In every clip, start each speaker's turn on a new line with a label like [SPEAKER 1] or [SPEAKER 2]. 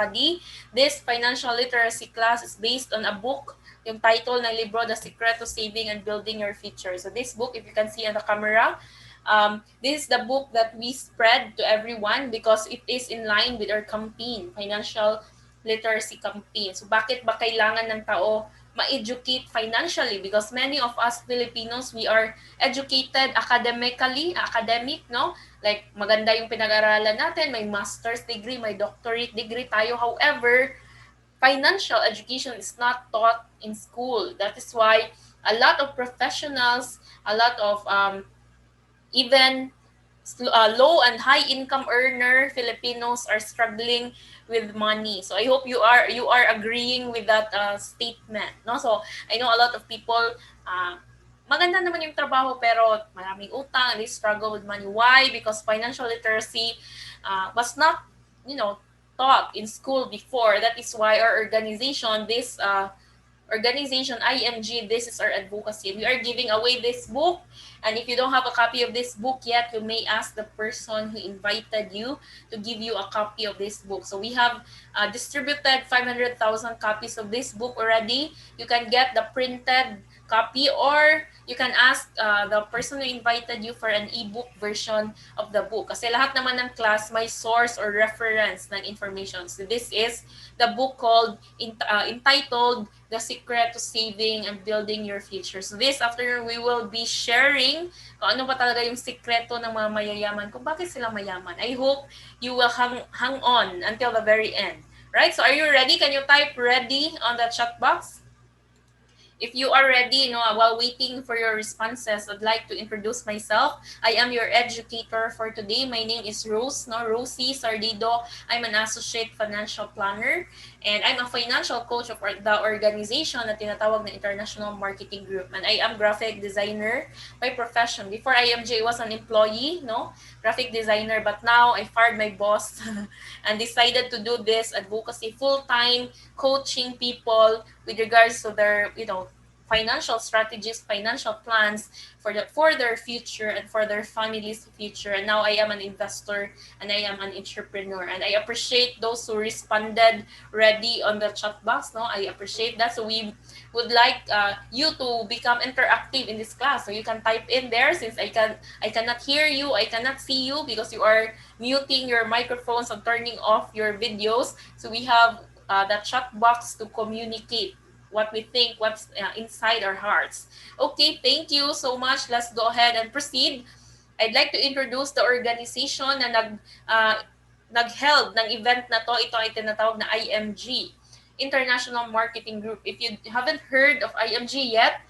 [SPEAKER 1] study. This financial literacy class is based on a book, yung title ng libro, The Secret to Saving and Building Your Future. So this book, if you can see on the camera, this is the book that we spread to everyone because it is in line with our campaign, financial literacy campaign. So bakit ba kailangan ng tao ma-educate financially? Because many of us Filipinos, we are educated academic, no? Like maganda yung pinag-aralan natin, may master's degree, may doctorate degree tayo. However, financial education is not taught in school. That is why a lot of professionals, a lot of even low and high income earner Filipinos are struggling with money. So I hope you are agreeing with that statement, no? So I know a lot of people maganda naman yung trabaho pero maraming utang, they struggle with money. Why? Because financial literacy was not, taught in school before. That is why our organization, this organization IMG, this is our advocacy. We are giving away this book, and if you don't have a copy of this book yet, you may ask the person who invited you to give you a copy of this book. So we have distributed 500,000 copies of this book already. You can get the printed copy, or you can ask the person who invited you for an ebook version of the book. Kasi lahat naman ng class may source or reference ng information. So this is the book called entitled The Secret to Saving and Building Your Future. So this afternoon, we will be sharing kung ano ba talaga yung sikreto ng mga mayayaman, kung bakit sila mayaman. I hope you will hang on until the very end. Right? So are you ready? Can you type ready on the chat box? If you are ready, while waiting for your responses, I'd like to introduce myself. I am your educator for today. My name is Rosie Sardido. I'm an associate financial planner, and I'm a financial coach of the organization na tinatawag na International Marketing Group. And I am graphic designer by profession. Before IMG, I was an employee, graphic designer, but now I fired my boss and decided to do this advocacy full-time, coaching people with regards to their, financial strategies, financial plans for their future and for their family's future. And now I am an investor and I am an entrepreneur. And I appreciate those who responded ready on the chat box. I appreciate that. So we would like you to become interactive in this class. So you can type in there, since I cannot hear you, I cannot see you because you are muting your microphones and turning off your videos. So we have the chat box to communicate what we think, what's inside our hearts. Okay, thank you so much. Let's go ahead and proceed. I'd like to introduce the organization na nag-held ng event na to. Ito ay tinatawag na IMG, International Marketing Group. If you haven't heard of IMG yet,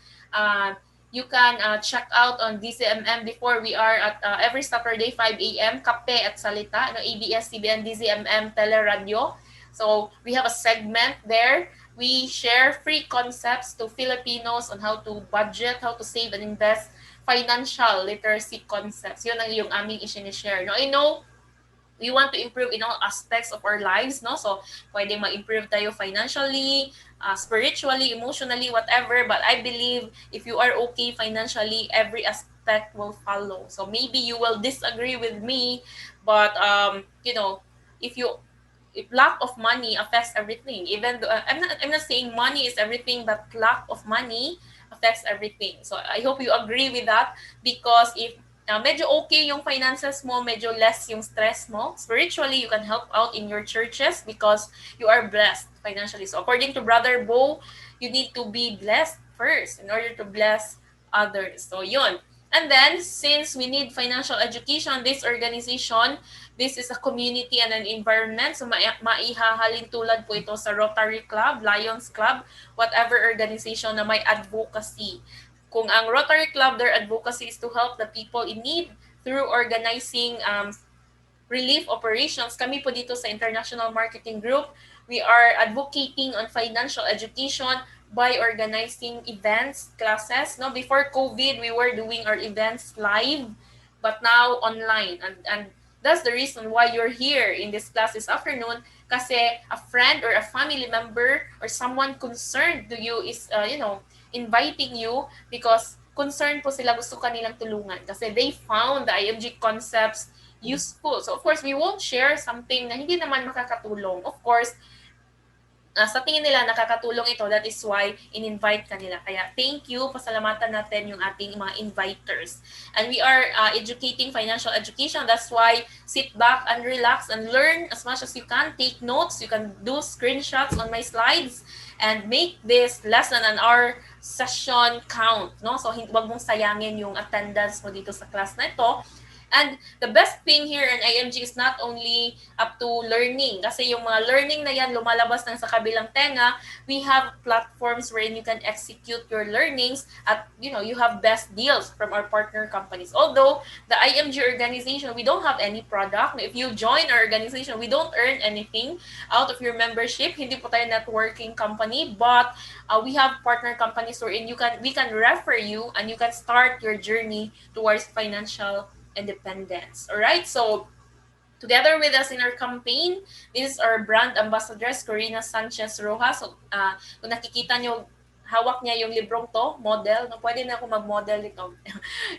[SPEAKER 1] you can check out on DZMM. Before, we are at every Saturday 5 a.m. Kape at Salita, ABS-CBN, DZMM, Teleradio. So we have a segment there. We share free concepts to Filipinos on how to budget, how to save and invest, financial literacy concepts. Yun ang yung aming i-share. I know we want to improve in all aspects of our lives, So, pwede ma-improve tayo financially, spiritually, emotionally, whatever. But I believe if you are okay financially, every aspect will follow. So, maybe you will disagree with me, but, if lack of money affects everything, even though I'm not saying money is everything, but lack of money affects everything. So I hope you agree with that, because if medyo okay yung finances mo, medyo less yung stress mo, spiritually you can help out in your churches because you are blessed financially. So according to Brother Bo, you need to be blessed first in order to bless others. So yun. And then, since we need financial education, this organization, this is a community and an environment. So, maihahalin tulad po ito sa Rotary Club, Lions Club, whatever organization na may advocacy. Kung ang Rotary Club, their advocacy is to help the people in need through organizing relief operations. Kami po dito sa International Marketing Group, we are advocating on financial education by organizing events, classes. Before COVID, we were doing our events live, but now online. And that's the reason why you're here in this class this afternoon, kasi a friend or a family member or someone concerned to you is, inviting you because concerned po sila, gusto kanilang tulungan. Kasi they found the IMG concepts useful. So of course, we won't share something na hindi naman makakatulong. Of course, sa tingin nila nakakatulong ito, that is why in-invite ka nila. Kaya thank you, pasalamatan natin yung ating mga inviters. And we are educating financial education. That's why sit back and relax and learn as much as you can. Take notes. You can do screenshots on my slides and make this less than an hour session count. No? So wag mong sayangin yung attendance mo dito sa class na ito. And the best thing here in IMG is not only up to learning. Kasi yung mga learning na yan, lumalabas ng sa kabilang tenga, we have platforms wherein you can execute your learnings at, you know, you have best deals from our partner companies. Although, the IMG organization, we don't have any product. If you join our organization, we don't earn anything out of your membership. Hindi po tayo networking company, but we have partner companies wherein we can refer you and you can start your journey towards financial independence. All right, so together with us in our campaign, this is our brand ambassadress, Corina Sanchez Rojas. So, kung nakikita nyo, hawak niya yung librong to, model. No, pwede na ako mag-model ito.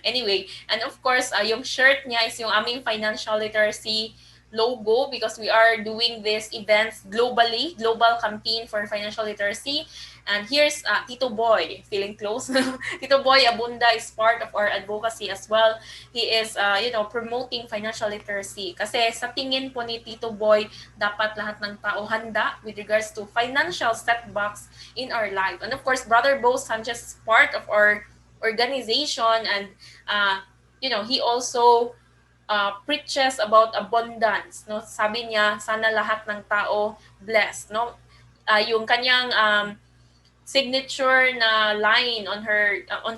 [SPEAKER 1] Anyway, and of course, yung shirt niya is yung aming financial literacy logo because we are doing these events globally, global campaign for financial literacy. And here's Tito Boy, feeling close. Tito Boy Abunda is part of our advocacy as well. He is, promoting financial literacy. Kasi sa tingin po ni Tito Boy, dapat lahat ng tao handa with regards to financial setbacks in our life. And of course, Brother Bo Sanchez is part of our organization and, he also preaches about abundance, no? Sabi niya, sana lahat ng tao blessed, no? Yung kanyang signature na line on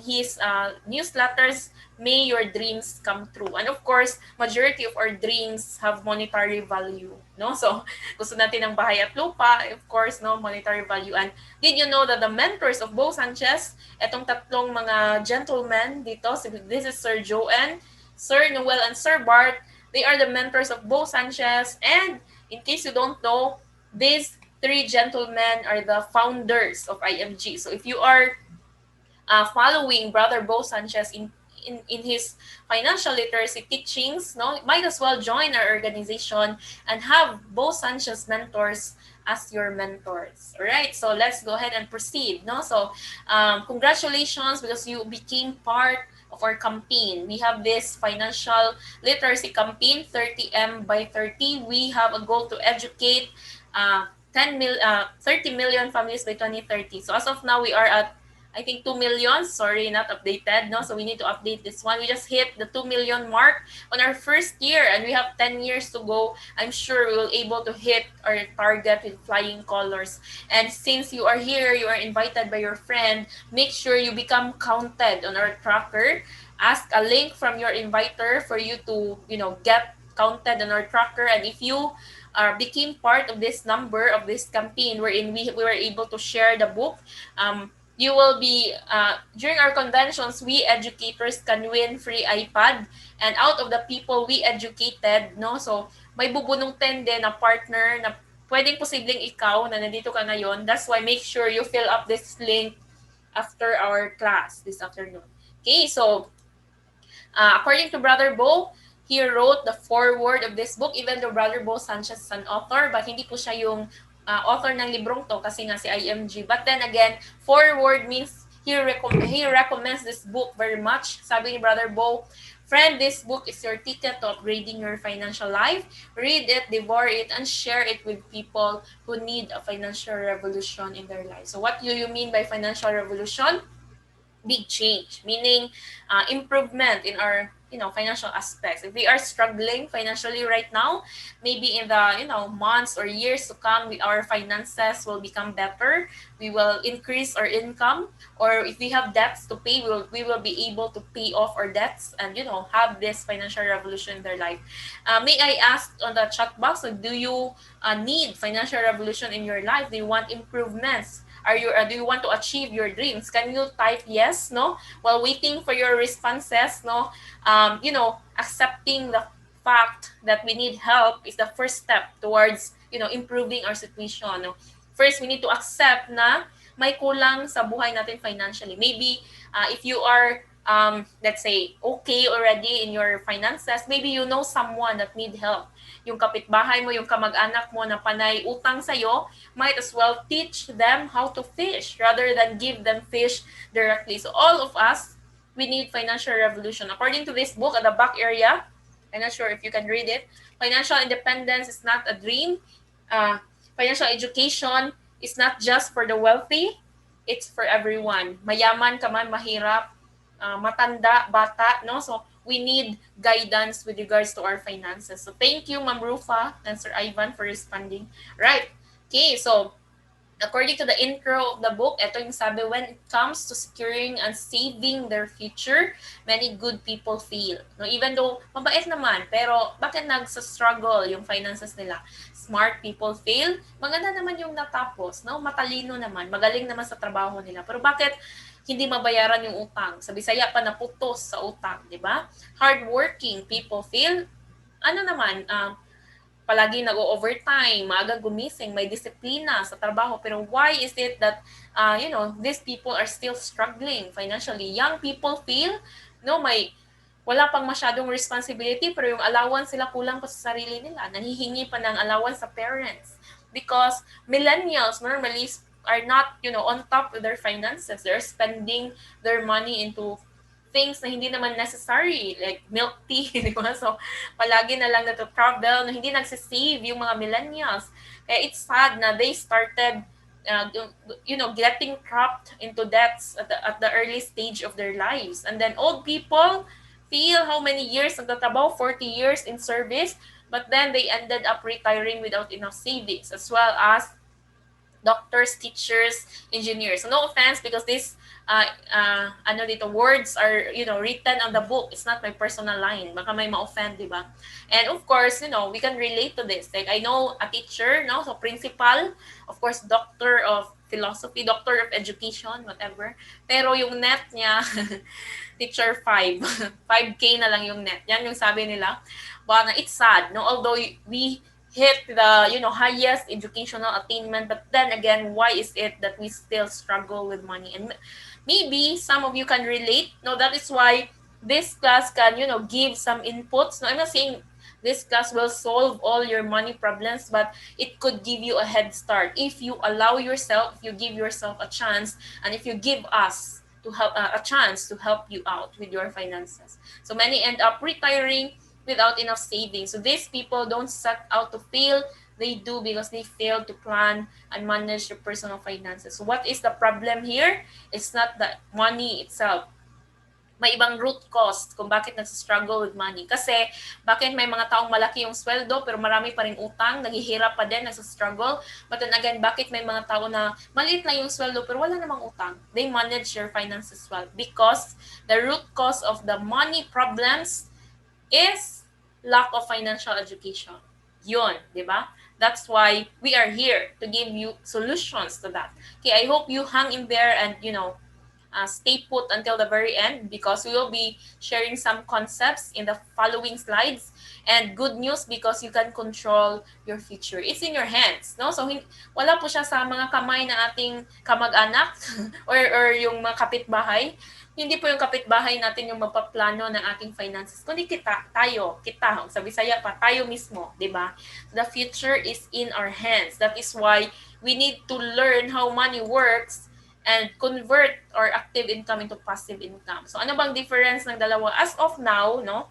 [SPEAKER 1] his newsletters, may your dreams come true. And of course, majority of our dreams have monetary value, no? So, gusto natin ng bahay at lupa, of course, no, monetary value. And did you know that the mentors of Bo Sanchez, etong tatlong mga gentlemen dito, this is Sir Joanne, Sir Noel, and Sir Bart, they are the mentors of Bo Sanchez. And in case you don't know, these three gentlemen are the founders of IMG. So if you are following Brother Bo Sanchez in his financial literacy teachings, no, might as well join our organization and have Bo Sanchez mentors as your mentors. All right, so let's go ahead and proceed. No, so congratulations because you became part of our campaign. We have this financial literacy campaign, 30M by 30. We have a goal to educate 30 million families by 2030. So as of now, we are at, I think, 2 million. Sorry, not updated. No, so we need to update this one. We just hit the 2 million mark on our first year, and we have 10 years to go. I'm sure we will able to hit our target with flying colors. And since you are here, you are invited by your friend. Make sure you become counted on our tracker. Ask a link from your inviter for you to, get counted on our tracker. And if you became part of this number of this campaign wherein we were able to share the book, you will be, during our conventions, we educators can win free iPad. And out of the people we educated, no, so may bubunungtin din na partner na pwedeng posibleng ikaw na nandito ka ngayon. That's why make sure you fill up this link after our class this afternoon. Okay, so according to Brother Bo, he wrote the foreword of this book, even though Brother Bo Sanchez is an author, but hindi po siya yung author ng librong to kasi nga si IMG. But then again, foreword means he recommends this book very much. Sabi ni Brother Bo, friend, this book is your ticket to upgrading your financial life. Read it, devour it, and share it with people who need a financial revolution in their lives. So what do you mean by financial revolution? Big change, meaning improvement in our financial aspects. If we are struggling financially right now, maybe in the months or years to come, our finances will become better. We will increase our income, or if we have debts to pay, we will be able to pay off our debts and have this financial revolution in their life. May I ask on the chat box, do you need financial revolution in your life? Do you want improvements? Do you want to achieve your dreams? Can you type yes, no? While waiting for your responses, no? Accepting the fact that we need help is the first step towards, improving our situation, no? First, we need to accept na may kulang sa buhay natin financially. Maybe if you are let's say, okay already in your finances, maybe you know someone that need help. Yung kapitbahay mo, yung kamag-anak mo na panay utang sa'yo, might as well teach them how to fish rather than give them fish directly. So all of us, we need financial revolution. According to this book at the back area, I'm not sure if you can read it, financial independence is not a dream. Financial education is not just for the wealthy, it's for everyone. Mayaman ka man, mahirap, matanda, bata, no? So, we need guidance with regards to our finances. So, thank you, Ma'am Rufa and Sir Ivan for responding. Right. Okay, so, according to the intro of the book, ito yung sabi, when it comes to securing and saving their future, many good people fail. No, even though mabait naman, pero bakit nagsa-struggle yung finances nila? Smart people fail, maganda naman yung natapos, no? Matalino naman, magaling naman sa trabaho nila. Pero bakit hindi mabayaran yung utang? Sa Bisaya pa naputos sa utang, di ba? Hardworking people fail, ano naman, palagi nag-overtime, maaga gumising, may disiplina sa trabaho. Pero why is it that, these people are still struggling financially? Young people feel, wala pang masyadong responsibility, pero yung allowance sila kulang pa sa sarili nila. Nanghihingi pa ng allowance sa parents. Because millennials normally are not, on top of their finances. They're spending their money into things na hindi naman necessary, like milk tea, di ba? So, palagi na lang travel, na hindi nagsisave yung mga millennials. Kaya it's sad na they started, getting trapped into debts at the early stage of their lives. And then old people feel how many years nagtatrabaho, 40 years in service, but then they ended up retiring without enough savings, as well as doctors, teachers, engineers. So no offense, because this words are, written on the book. It's not my personal line. Baka may ma-offend, di ba? And of course, we can relate to this. Like, I know a teacher, no? So principal, of course, doctor of philosophy, doctor of education, whatever. Pero yung net niya, teacher 5. 5K na lang yung net. Yan yung sabi nila. But it's sad, no? Although we hit the highest educational attainment, but then again, why is it that we still struggle with money? And maybe some of you can relate. No, that is why this class can give some inputs. No, I'm not saying this class will solve all your money problems, but it could give you a head start if you allow yourself, if you give yourself a chance, and if you give us to help a chance to help you out with your finances. So many end up retiring without enough savings. So these people don't set out to fail. They do because they fail to plan and manage their personal finances. So what is the problem here? It's not the money itself. May ibang root cause kung bakit nagsa-struggle with money. Kasi bakit may mga taong malaki yung sweldo pero marami pa rin utang, naghihirap pa din, nagsa-struggle. But then again, bakit may mga tao na maliit lang yung sweldo pero wala namang utang? They manage their finances well because the root cause of the money problems is lack of financial education. Yun, di ba? That's why we are here to give you solutions to that. Okay, I hope you hang in there and, stay put until the very end because we will be sharing some concepts in the following slides. And good news because you can control your future. It's in your hands, no? So, wala po siya sa mga kamay na ating kamag-anak or yung mga kapitbahay. Hindi po yung kapitbahay natin yung magpaplano ng ating finances, kundi tayo, sa Bisaya pa, tayo mismo, di ba? The future is in our hands. That is why we need to learn how money works and convert our active income into passive income. So ano bang difference ng dalawa? As of now, no,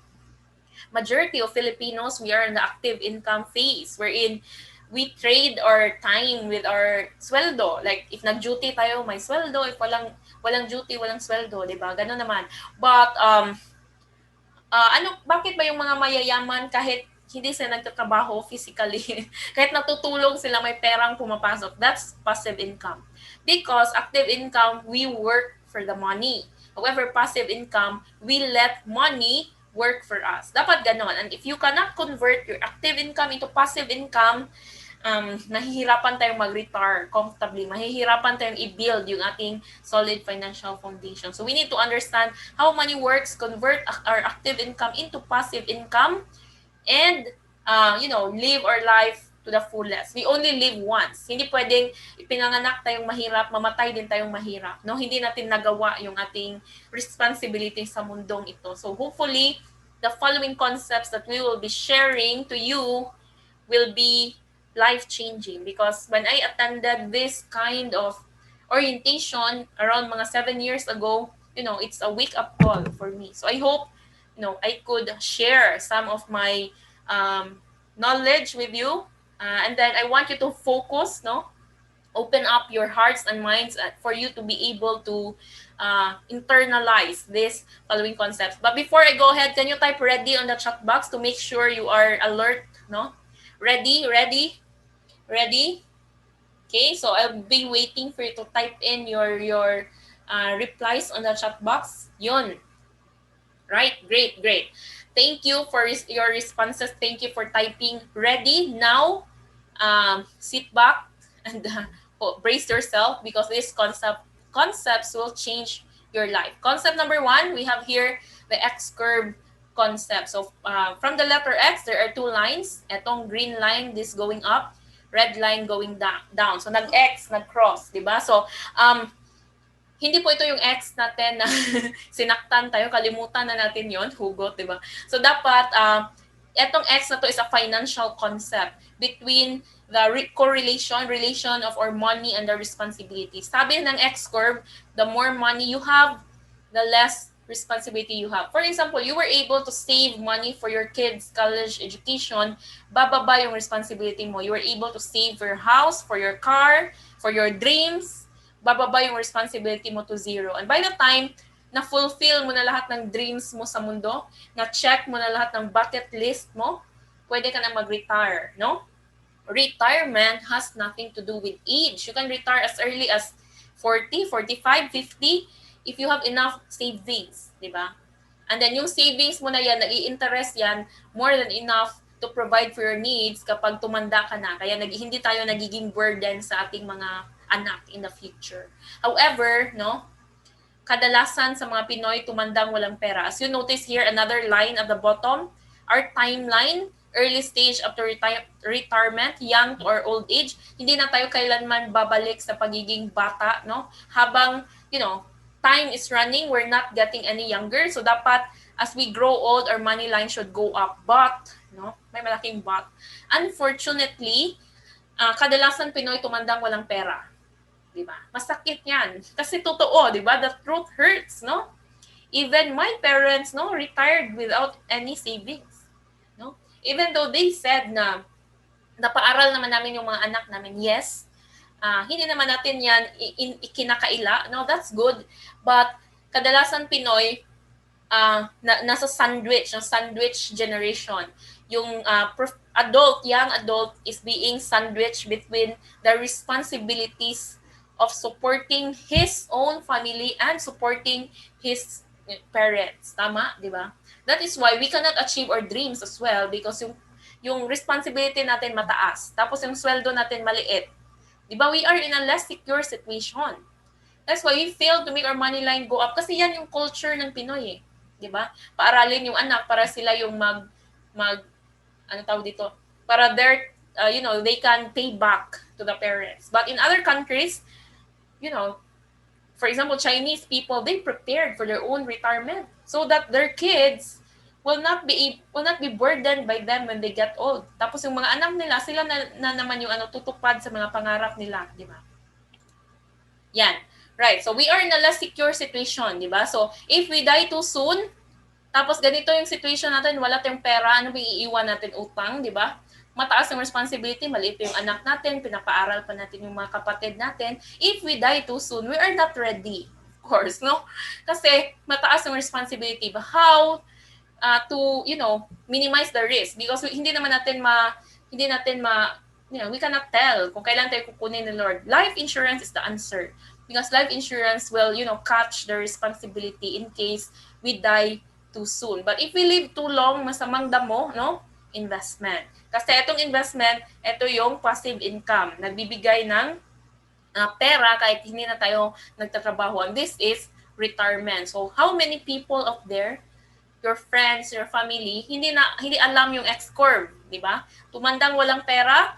[SPEAKER 1] majority of Filipinos, we are in the active income phase wherein we trade our time with our sweldo. Like, if nag-duty tayo, may sweldo. If walang duty, walang sweldo, di ba? Ganun naman. But, bakit ba yung mga mayayaman kahit hindi sila nagtatrabaho physically, kahit natutulong sila, may perang pumapasok? That's passive income. Because active income, we work for the money. However, passive income, we let money work for us. Dapat ganon. And if you cannot convert your active income into passive income, nahihirapan tayong mag-retire comfortably. Mahihirapan tayong i-build yung ating solid financial foundation. So we need to understand how money works, convert our active income into passive income, and live our life to the fullest. We only live once. Hindi pwedeng ipinanganak tayong mahirap, mamatay din tayong mahirap. No? Hindi natin nagawa yung ating responsibility sa mundong ito. So hopefully, the following concepts that we will be sharing to you will be life-changing, because when I attended this kind of orientation around mga 7 years ago, it's a wake-up call for me. So I hope, I could share some of my knowledge with you. And then I want you to focus, open up your hearts and minds for you to be able to internalize these following concepts. But before I go ahead, can you type ready on the chat box to make sure you are alert, no? Ready? Okay, so I'll be waiting for you to type in your replies on the chat box. Yun. Right? Great. Thank you for your responses. Thank you for typing ready. Now, sit back and brace yourself, because these concepts will change your life. Concept number 1, we have here the X-curve concept. So from the letter X, there are 2 lines. Etong green line, this going up, red line going down. So nag-X, nag-cross, diba? So hindi po ito yung X natin na sinaktan tayo, kalimutan na natin yon, hugot, di ba? So dapat, etong X na to is a financial concept between the relation of our money and the responsibility. Sabi ng X curve, the more money you have, the less responsibility you have. For example, you were able to save money for your kids' college education, bababa yung responsibility mo. You were able to save for your house, for your car, for your dreams, bababa yung responsibility mo to 0. And by the time na fulfill mo na lahat ng dreams mo sa mundo, na check mo na lahat ng bucket list mo, pwede ka na mag-retire, no? Retirement has nothing to do with age. You can retire as early as 40, 45, 50 if you have enough savings, di ba? And then yung savings mo na yan, nag-i-interest yan, more than enough to provide for your needs kapag tumanda ka na. Kaya hindi tayo nagiging burden sa ating mga anak in the future. However, kadalasan sa mga Pinoy tumandang walang pera. As you notice here, another line at the bottom, our timeline, early stage after retirement, young or old age, hindi na tayo kailanman babalik sa pagiging bata, Habang, time is running, we're not getting any younger. So dapat, as we grow old, our money line should go up. But, may malaking but. Unfortunately, kadalasan Pinoy tumandang walang pera. Diba? Masakit yan. Kasi totoo, diba? The truth hurts, Even my parents, retired without any savings, Even though they said na napaaral naman namin yung mga anak namin, yes, hindi naman natin yan ikinakaila, that's good. But kadalasan Pinoy, nasa sandwich generation. Yung young adult is being sandwiched between the responsibilities of supporting his own family and supporting his parents. Tama, di ba? That is why we cannot achieve our dreams as well, because yung responsibility natin mataas, tapos yung sweldo natin maliit. Di ba? We are in a less secure situation. That's why we fail to make our money line go up, kasi yan yung culture ng Pinoy, di ba? Paaralin yung anak para sila yung para they can pay back to the parents. But in other countries, for example, Chinese people, they prepared for their own retirement so that their kids will not be burdened by them when they get old. Tapos yung mga anak nila, sila na naman yung tutupad sa mga pangarap nila, di ba? Yan. Right. So we are in a less secure situation, di ba? So if we die too soon, tapos ganito yung situation natin, wala tayong pera, ano ba iiwan natin? Utang, di ba? Mataas ang responsibility, maliit yung anak natin, pinapaaral pa natin yung mga kapatid natin. If we die too soon, we are not ready, of course, Kasi mataas ang responsibility. But how to, minimize the risk? Because hindi natin we cannot tell kung kailan tayo kukunin ni Lord. Life insurance is the answer. Because life insurance will, catch the responsibility in case we die too soon. But if we live too long, masamang damo, investment. Kasi itong investment, ito yung passive income. Nagbibigay ng pera kahit hindi na tayo nagtatrabaho. And this is retirement. So how many people out there, your friends, your family, hindi alam yung X-curve, di ba? Tumandang walang pera,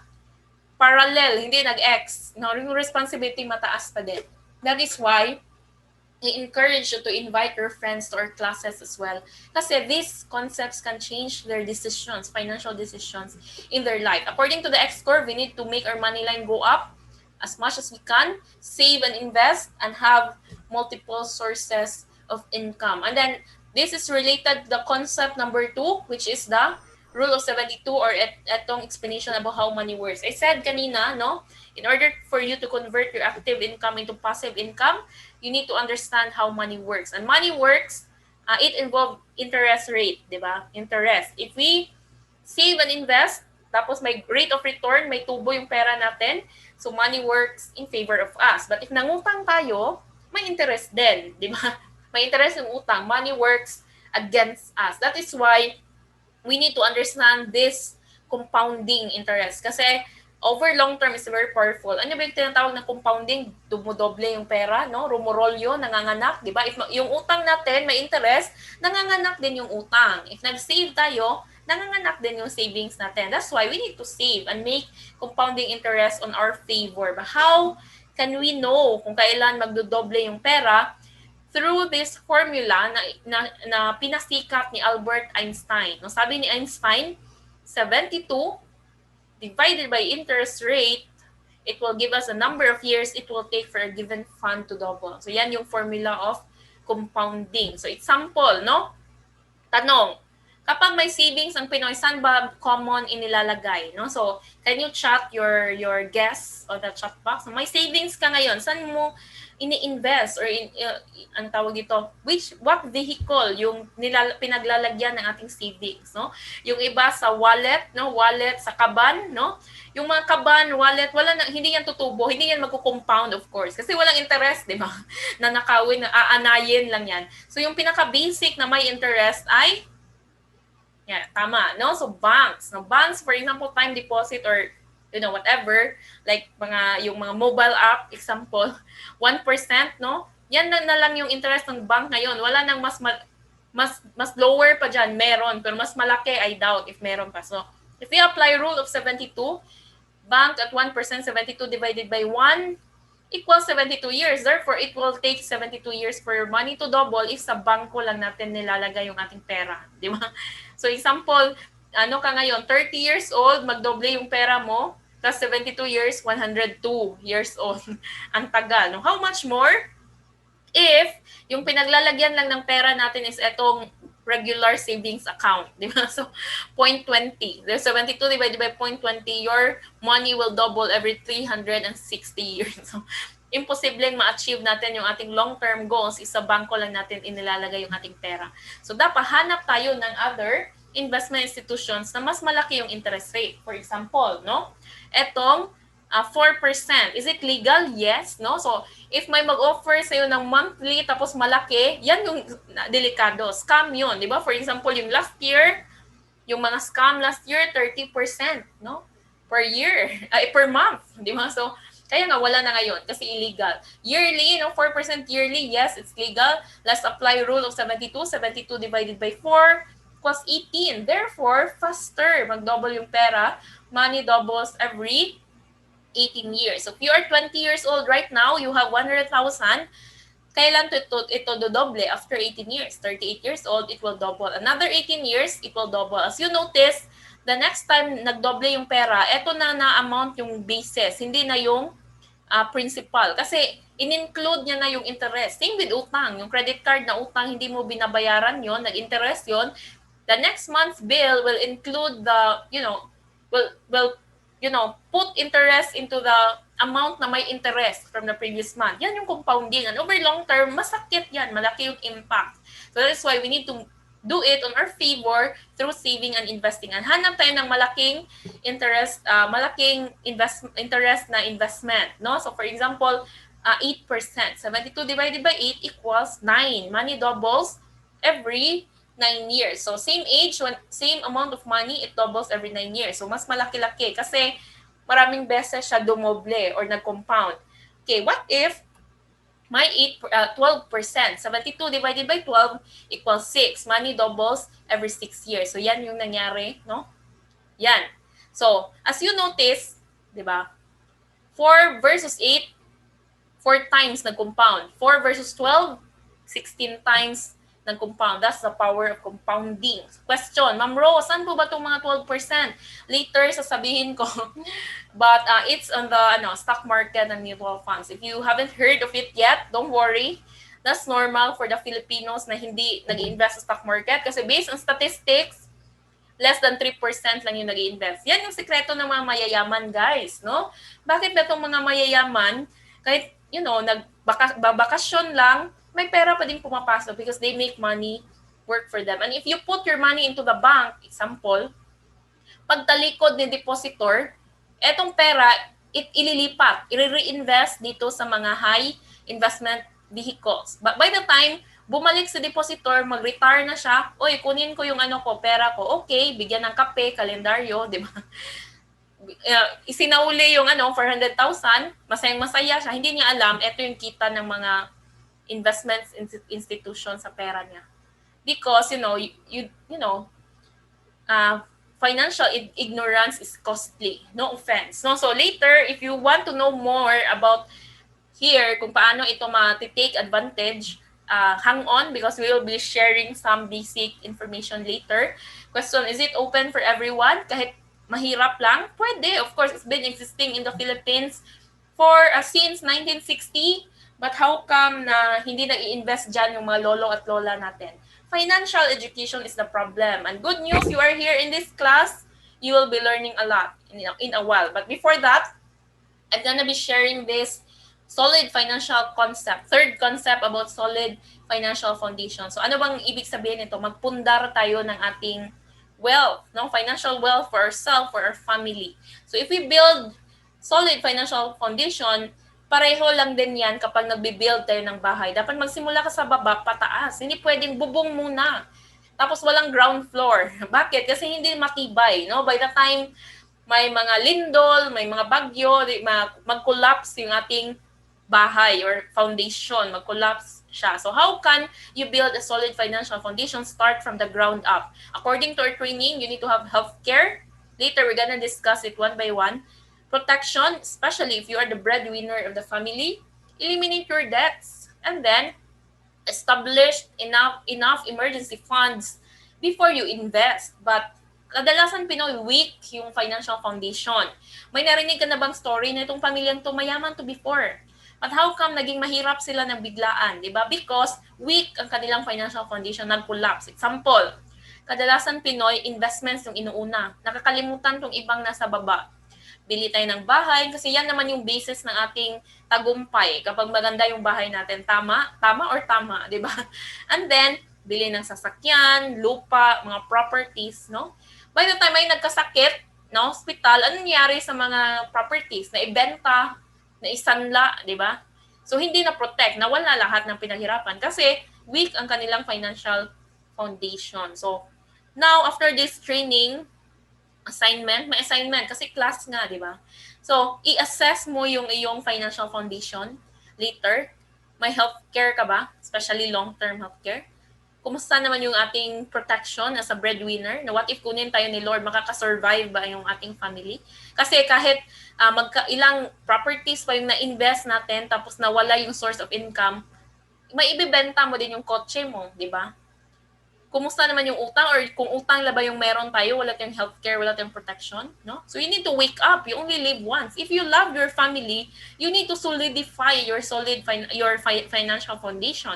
[SPEAKER 1] parallel, hindi nag-X. No, yung responsibility mataas pa din. That is why I encourage you to invite your friends to our classes as well. Kasi these concepts can change their decisions, financial decisions in their life. According to the X curve, we need to make our money line go up as much as we can, save and invest, and have multiple sources of income. And then this is related to the concept number 2, which is the rule of 72 or etong explanation about how money works. I said kanina, no, in order for you to convert your active income into passive income, you need to understand how money works. And money works, it involves interest rate, di ba? Interest. If we save and invest, tapos may rate of return, may tubo yung pera natin, so money works in favor of us. But if nangutang tayo, may interest din, di ba? May interest yung utang. Money works against us. That is why we need to understand this compounding interest. Kasi over long term is very powerful. Ano ba yung tinatawag na compounding? Dumudoble yung pera, no? Rumorolyo, nanganganak, di ba? If yung utang natin may interest, nanganganak din yung utang. If nag-save tayo, nanganganak din yung savings natin. That's why we need to save and make compounding interest on our favor. But how can we know kung kailan magdodoble yung pera? Through this formula na pinasikat ni Albert Einstein. No, sabi ni Einstein, 72 divided by interest rate, it will give us a number of years it will take for a given fund to double. So yan yung formula of compounding. So example, no? Tanong, kapag may savings ang Pinoy, saan ba common inilalagay? No? So, can you chat your guess on the chat box? So, may savings ka ngayon, saan mo ini-invest or ang tawag dito, what vehicle yung pinaglalagyan ng ating savings, no? Yung iba sa wallet, no? Wallet sa kaban, no? Yung mga kaban, wallet, hindi yan tutubo, hindi yan magko-compound of course kasi walang interest, di ba? Na nakawin, aanayin lang yan. So yung pinaka-basic na may interest ay tama, no? So banks, no? Banks, for example, time deposit or whatever, like yung mga mobile app, example, 1%, no? Yan na lang yung interest ng bank ngayon. Wala nang mas lower pa dyan, meron. Pero mas malaki, I doubt if meron pa. So, if we apply rule of 72, bank at 1%, 72 divided by 1 equals 72 years. Therefore, it will take 72 years for your money to double if sa bangko lang natin nilalagay yung ating pera. Di ba? So, example, ano ka ngayon, 30 years old, magdoble yung pera mo, plus 72 years, 102 years old. Ang tagal. No? How much more if yung pinaglalagyan lang ng pera natin is etong regular savings account, di ba? So, 0.20. There's 72 divided by 0.20, your money will double every 360 years. So, imposibleng ma-achieve natin yung ating long-term goals, isa bangko lang natin inilalagay yung ating pera. So, dapat hanap tayo ng other investment institutions na mas malaki yung interest rate. For example, no? Etong 4%. Is it legal? Yes, no? So, if may mag-offer sa'yo ng monthly tapos malaki, yan yung delikado. Scam yun, di ba? For example, yung last year, yung mga scam last year, 30%, no? Per year, per month, di ba? So, kaya nga wala na ngayon kasi illegal. Yearly, no? 4% yearly, yes, it's legal. Let's apply rule of 72. 72 divided by 4 equals 18. Therefore, faster mag-double yung pera. Money doubles every 18 years. So if you are 20 years old right now, you have 100,000. Kailan ito dodoble? After 18 years. 38 years old, it will double. Another 18 years, it will double. As you notice, the next time nagdoble yung pera, ito na amount yung basis, hindi na yung principal. Kasi in-include niya na yung interest. Same with utang. Yung credit card na utang, hindi mo binabayaran yon, nag-interest yon. The next month's bill will include the, will put interest into the amount na may interest from the previous month. Yan yung compounding. And over long term, masakit yan. Malaki yung impact. So that's why we need to do it on our favor through saving and investing. And hanap tayo ng malaking interest, interest na investment. No? So for example, 8%. 72 divided by 8 equals 9. Money doubles every 9 years. So, same age, same amount of money, it doubles every 9 years. So, mas malaki-laki kasi maraming beses siya dumoble or nag-compound. Okay, what if may 12%? 72 divided by 12 equals 6. Money doubles every 6 years. So, yan yung nangyari, no? Yan. So, as you notice, di ba? 4 versus 8, 4 times nag-compound. 4 versus 12, 16 times nag-compound. That's the power of compounding. Question, Ma'am Rose, saan po ba itong mga 12%? Later, sasabihin ko. But it's on the stock market and mutual funds. If you haven't heard of it yet, don't worry. That's normal for the Filipinos na hindi nag-invest sa stock market kasi based on statistics, less than 3% lang yung nag-invest. Yan yung sekreto ng mga mayayaman, guys, no? Bakit ba itong mga mayayaman, kahit, nagbabakasyon lang, may pera pa din pumapasok because they make money work for them. And if you put your money into the bank, example, pagtalikod ni depositor, etong pera, ililipat, i-reinvest dito sa mga high investment vehicles. But by the time bumalik sa depositor, mag-retire na siya, oy, kunin ko yung pera ko. Okay, bigyan ng kape, kalendaryo, di ba? Isinauli yung 400,000, masayang-masaya siya. Hindi niya alam, ito yung kita ng mga investments institution sa pera niya. Because, financial ignorance is costly. No offense. No? So later, if you want to know more about here, kung paano ito ma-take advantage, hang on because we will be sharing some basic information later. Question, is it open for everyone? Kahit mahirap lang? Pwede. Of course, it's been existing in the Philippines for since 1960. But how come na hindi nag-i-invest dyan yung mga lolo at lola natin? Financial education is the problem. And good news, you are here in this class, you will be learning a lot in a while. But before that, I'm gonna be sharing this solid financial concept. Third concept about solid financial foundation. So ano bang ibig sabihin nito? Magpundar tayo ng ating wealth, no? Financial wealth for ourselves, for our family. So if we build solid financial foundation, pareho lang din yan kapag nagbi-build tayo ng bahay. Dapat magsimula ka sa baba, pataas. Hindi pwedeng bubong muna. Tapos walang ground floor. Bakit? Kasi hindi matibay, no? By the time may mga lindol, may mga bagyo, mag-collapse yung ating bahay or foundation, mag-collapse siya. So how can you build a solid financial foundation? Start from the ground up. According to our training, you need to have healthcare. Later, we're gonna discuss it one by one. Protection, especially if you are the breadwinner of the family. Eliminate your debts. And then, establish enough emergency funds before you invest. But kadalasan Pinoy, weak yung financial foundation. May narinig ka na bang story na itong pamilyang to mayaman to before? But how come naging mahirap sila ng biglaan, di ba? Because weak ang kanilang financial foundation, nag-collapse. Example, kadalasan Pinoy, investments yung inuuna. Nakakalimutan tong ibang nasa baba. Bili tayo ng bahay kasi yan naman yung basis ng ating tagumpay. Kapag maganda yung bahay natin, tama or tama, di ba? And then, bili ng sasakyan, lupa, mga properties, no? By the time ay nagkasakit, no, hospital, ano nangyari sa mga properties? Na ibenta, na isanla, di ba? So, hindi na-protect, nawala lahat ng pinaghirapan kasi weak ang kanilang financial foundation. So, now, after this training, may assignment, kasi class nga, di ba? So, i-assess mo yung iyong financial foundation later. May healthcare ka ba? Especially long-term healthcare. Kumusta naman yung ating protection as a breadwinner? Na what if kunin tayo ni Lord, makakasurvive ba yung ating family? Kasi kahit ilang properties pa yung na-invest natin tapos nawala yung source of income, may ibibenta mo din yung kotse mo, di ba? Kumusta naman yung utang or kung utang la ba yung meron tayo, wala tayong healthcare, wala tayong protection, no? So you need to wake up. You only live once. If you love your family, you need to solidify your financial foundation.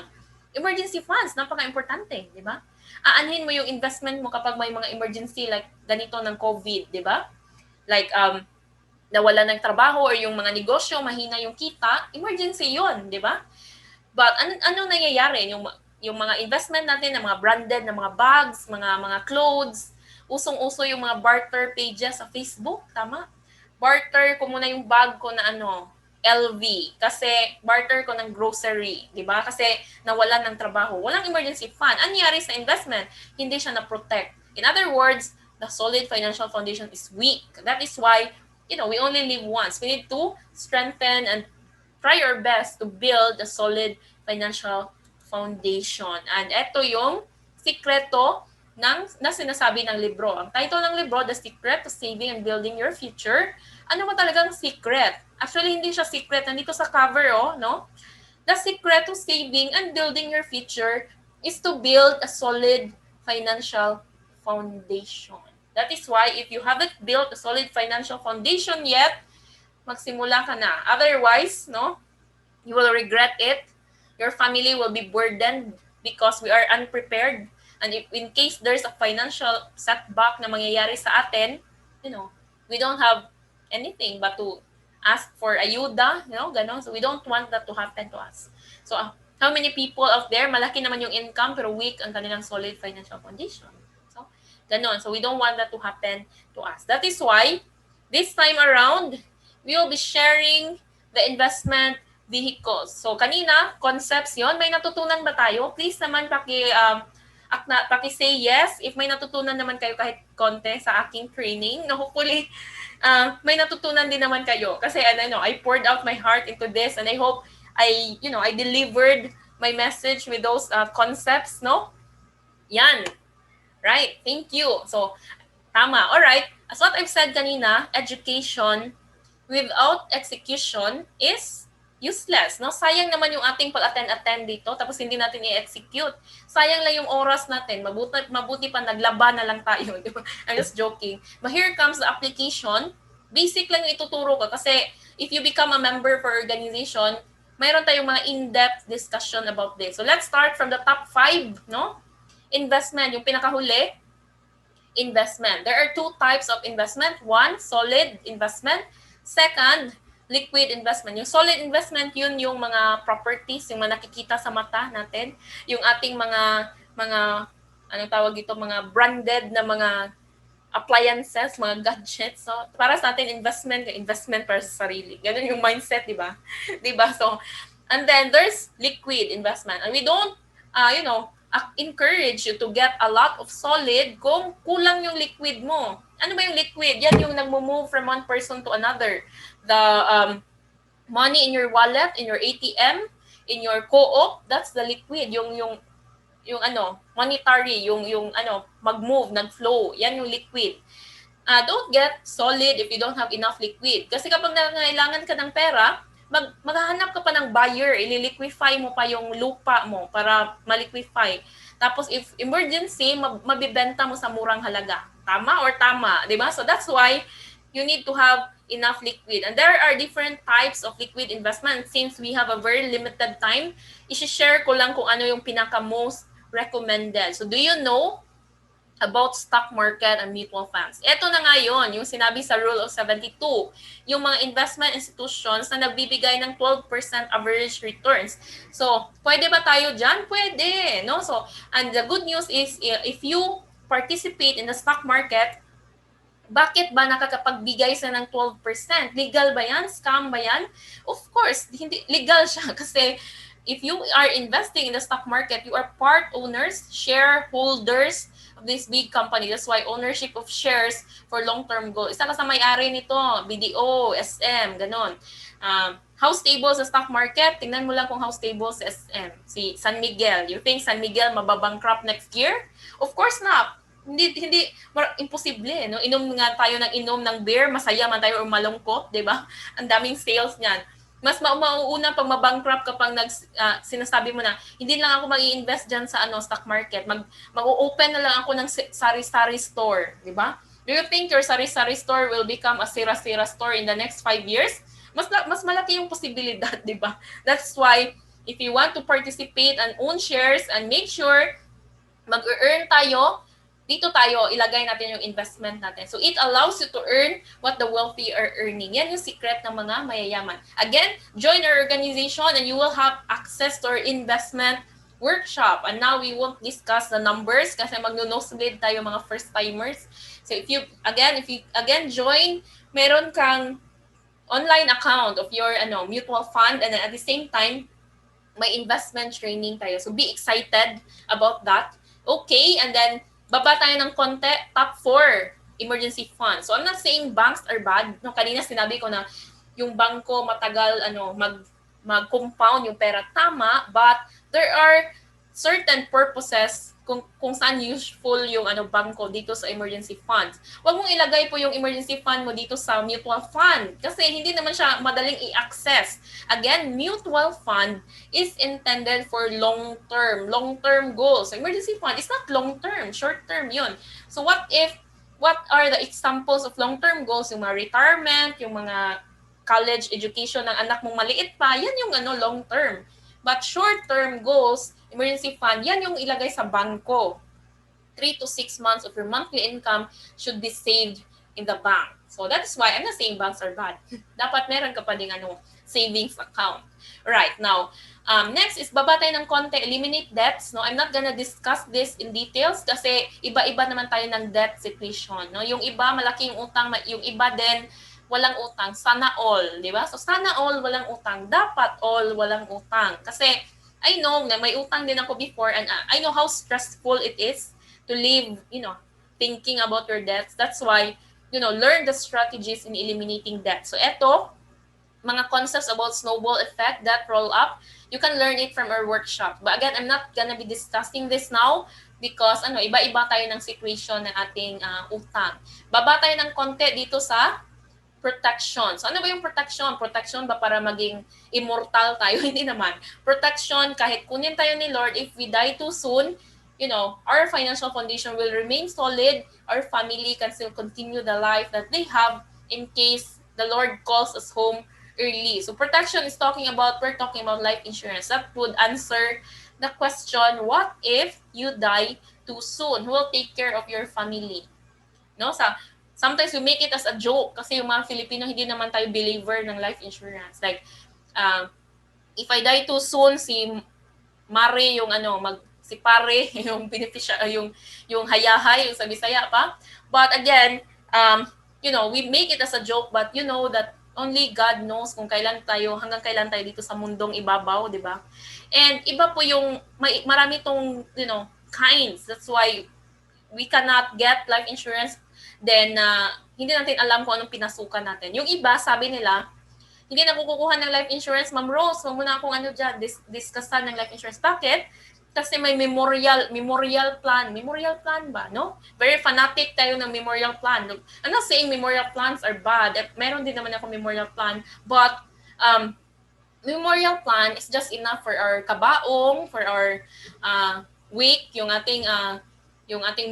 [SPEAKER 1] Emergency funds, napaka-importante, di ba? Aanhin mo yung investment mo kapag may mga emergency like ganito ng COVID, di ba? Like nawala ng trabaho or yung mga negosyo, mahina yung kita, emergency yun, di ba? But ano nangyayari? Yung mga investment natin ng mga branded na mga bags, mga clothes, usong-uso yung mga barter pages sa Facebook, tama? Barter ko muna yung bag ko na LV kasi barter ko ng grocery, di ba? Kasi nawalan ng trabaho. Walang emergency fund. Ano nangyari sa investment? Hindi siya na-protect. In other words, the solid financial foundation is weak. That is why, we only live once. We need to strengthen and try our best to build a solid financial foundation. And ito yung sikreto na sinasabi ng libro. Ang title ng libro, The Secret to Saving and Building Your Future. Ano ba talagang secret? Actually, hindi siya secret. Nandito sa cover, no? The secret to saving and building your future is to build a solid financial foundation. That is why if you haven't built a solid financial foundation yet, magsimula ka na. Otherwise, no, you will regret it. Your family will be burdened because we are unprepared. And if in case there's a financial setback na mangyayari sa atin, we don't have anything but to ask for ayuda, ganon. So we don't want that to happen to us. So how many people out there, malaki naman yung income pero weak ang kanilang solid financial condition. So ganon. So we don't want that to happen to us. That is why this time around, we will be sharing the investment vehicles. So kanina, concepts yon. May natutunan ba tayo? Please naman paki-say yes if may natutunan naman kayo kahit konti sa aking training. No, hopefully, may natutunan din naman kayo. Kasi I poured out my heart into this and I hope I delivered my message with those concepts, no? Yan. Right? Thank you. So, tama. Alright. As what I've said kanina, education without execution is useless, no? Sayang naman yung ating pag-attend dito tapos hindi natin i-execute. Sayang lang yung oras natin. Mabuti pa naglaban na lang tayo, di ba? I'm just joking. But here comes the application. Basic lang yung ituturo ko kasi if you become a member for organization, mayroon tayong mga in-depth discussion about this. So let's start from the top 5, no? Investment, yung pinakahuli, investment. There are 2 types of investment. One, solid investment. Second, liquid investment. Yung solid investment, yun yung mga properties, yung mga nakikita sa mata natin, yung ating mga anong tawag dito, mga branded na mga appliances, mga gadgets. So, para sa atin, investment para sa sarili. Ganun yung mindset, di ba? Di ba? So, and then there's liquid investment. And we don't, encourage you to get a lot of solid kung kulang yung liquid mo. Ano ba yung liquid? Yan yung nagmo-move from one person to another. The money in your wallet, in your ATM, in your co-op, that's the liquid. Yung monetary, yung mag-move, nag-flow. Yan yung liquid. Don't get solid if you don't have enough liquid. Kasi kapag nangailangan ka ng pera, maghahanap ka pa ng buyer, ililiquify mo pa yung lupa mo para maliquify. Tapos if emergency, mabibenta mo sa murang halaga. Tama or tama, di ba? So that's why you need to have enough liquid. And there are different types of liquid investment. Since we have a very limited time, i-share ko lang kung ano yung pinaka-most recommended. So do you know about stock market and mutual funds? Ito na nga yun, yung sinabi sa Rule of 72. Yung mga investment institutions na nagbibigay ng 12% average returns. So, pwede ba tayo dyan? Pwede, no? So, and the good news is, if you participate in the stock market, bakit ba nakakapagbigay sa ng 12%? Legal ba yan? Scam ba yan? Of course, hindi legal siya kasi if you are investing in the stock market, you are part owners, shareholders of this big company. That's why ownership of shares for long-term goal. Isa ka sa may-ari nito, BDO, SM, ganon. How stable sa stock market? Tingnan mo lang kung how stable sa SM. Si San Miguel. You think San Miguel mababankrupt next year? Of course not. Hindi imposible, no? Inom nga tayo ng beer, masaya man tayo o malungkot, 'di ba? Ang daming sales niyan. Mas mauuna pag mabankrupt kapag sinasabi mo na hindi lang ako mag-i-invest diyan sa stock market. Mag-open na lang ako ng sari-sari store, 'di ba? Do you think your sari-sari store will become a sira-sira store in the next 5 years? Mas malaki yung posibilidad, 'di ba? That's why if you want to participate and own shares and make sure mag-earn tayo, dito tayo ilagay natin yung investment natin. So it allows you to earn what the wealthy are earning. Yan yung secret ng mga mayayaman. Again, join our organization and you will have access to our investment workshop. And now we won't discuss the numbers kasi magno-nosebleed tayo mga first timers. So if you join, meron kang online account of your mutual fund, and then at the same time may investment training tayo. So be excited about that. Okay, and then baba tayo ng konti, top 4, emergency fund. So I'm not saying banks are bad. No, kanina sinabi ko na yung bangko matagal mag-compound yung pera, tama, but there are certain purposes kung saan useful yung bangko dito sa emergency funds. Huwag mong ilagay po yung emergency fund mo dito sa mutual fund kasi hindi naman siya madaling i-access. Again, mutual fund is intended for long-term goals. So, emergency fund is not long-term, short-term yun. So what are the examples of long-term goals? Yung mga retirement, yung mga college education ng anak mong maliit pa, yan yung long-term. But short-term goals, emergency fund, yan yung ilagay sa bangko. 3 to 6 months of your monthly income should be saved in the bank. So that's why I'm not saying banks are bad. Dapat meron ka pa ding savings account. Right, now, next is baba tayo ng konti, eliminate debts. No? I'm not gonna discuss this in details kasi iba-iba naman tayo ng debt situation. No? Yung iba, malaki yung utang, yung iba din, walang utang. Sana all, di ba? So sana all, walang utang. Dapat all, walang utang. Kasi I know na may utang din ako before and I know how stressful it is to live, thinking about your debts. That's why, learn the strategies in eliminating debt. So eto, mga concepts about snowball effect, that roll up, you can learn it from our workshop. But again, I'm not gonna be discussing this now because iba-iba tayo ng situation ng ating utang. Baba tayo ng konti dito sa protection. So ano ba yung protection? Protection ba para maging immortal tayo? Hindi naman. Protection, kahit kunin tayo ni Lord, if we die too soon, our financial foundation will remain solid. Our family can still continue the life that they have in case the Lord calls us home early. So protection is we're talking about life insurance. That would answer the question, what if you die too soon? Who will take care of your family? No? Sometimes we make it as a joke kasi yung mga Filipino hindi naman tayo believer ng life insurance. Like, if I die too soon, si Mare yung si Pare yung beneficiary, yung hayahay, yung sa Bisaya pa. But again, we make it as a joke, but you know that only God knows hanggang kailan tayo dito sa mundong ibabaw, di ba? And iba po yung, marami tong, kinds. That's why we cannot get life insurance then hindi natin alam kung anong pinasukan natin. Yung iba, sabi nila, hindi na kukuha ng life insurance, Ma'am Rose, huwag mo na akong discussan ng life insurance. Bakit? Kasi may memorial plan. Memorial plan ba, no? Very fanatic tayo ng memorial plan. I'm not saying memorial plans are bad. Meron din naman ako memorial plan. But, memorial plan is just enough for our kabaong, for our wake, yung ating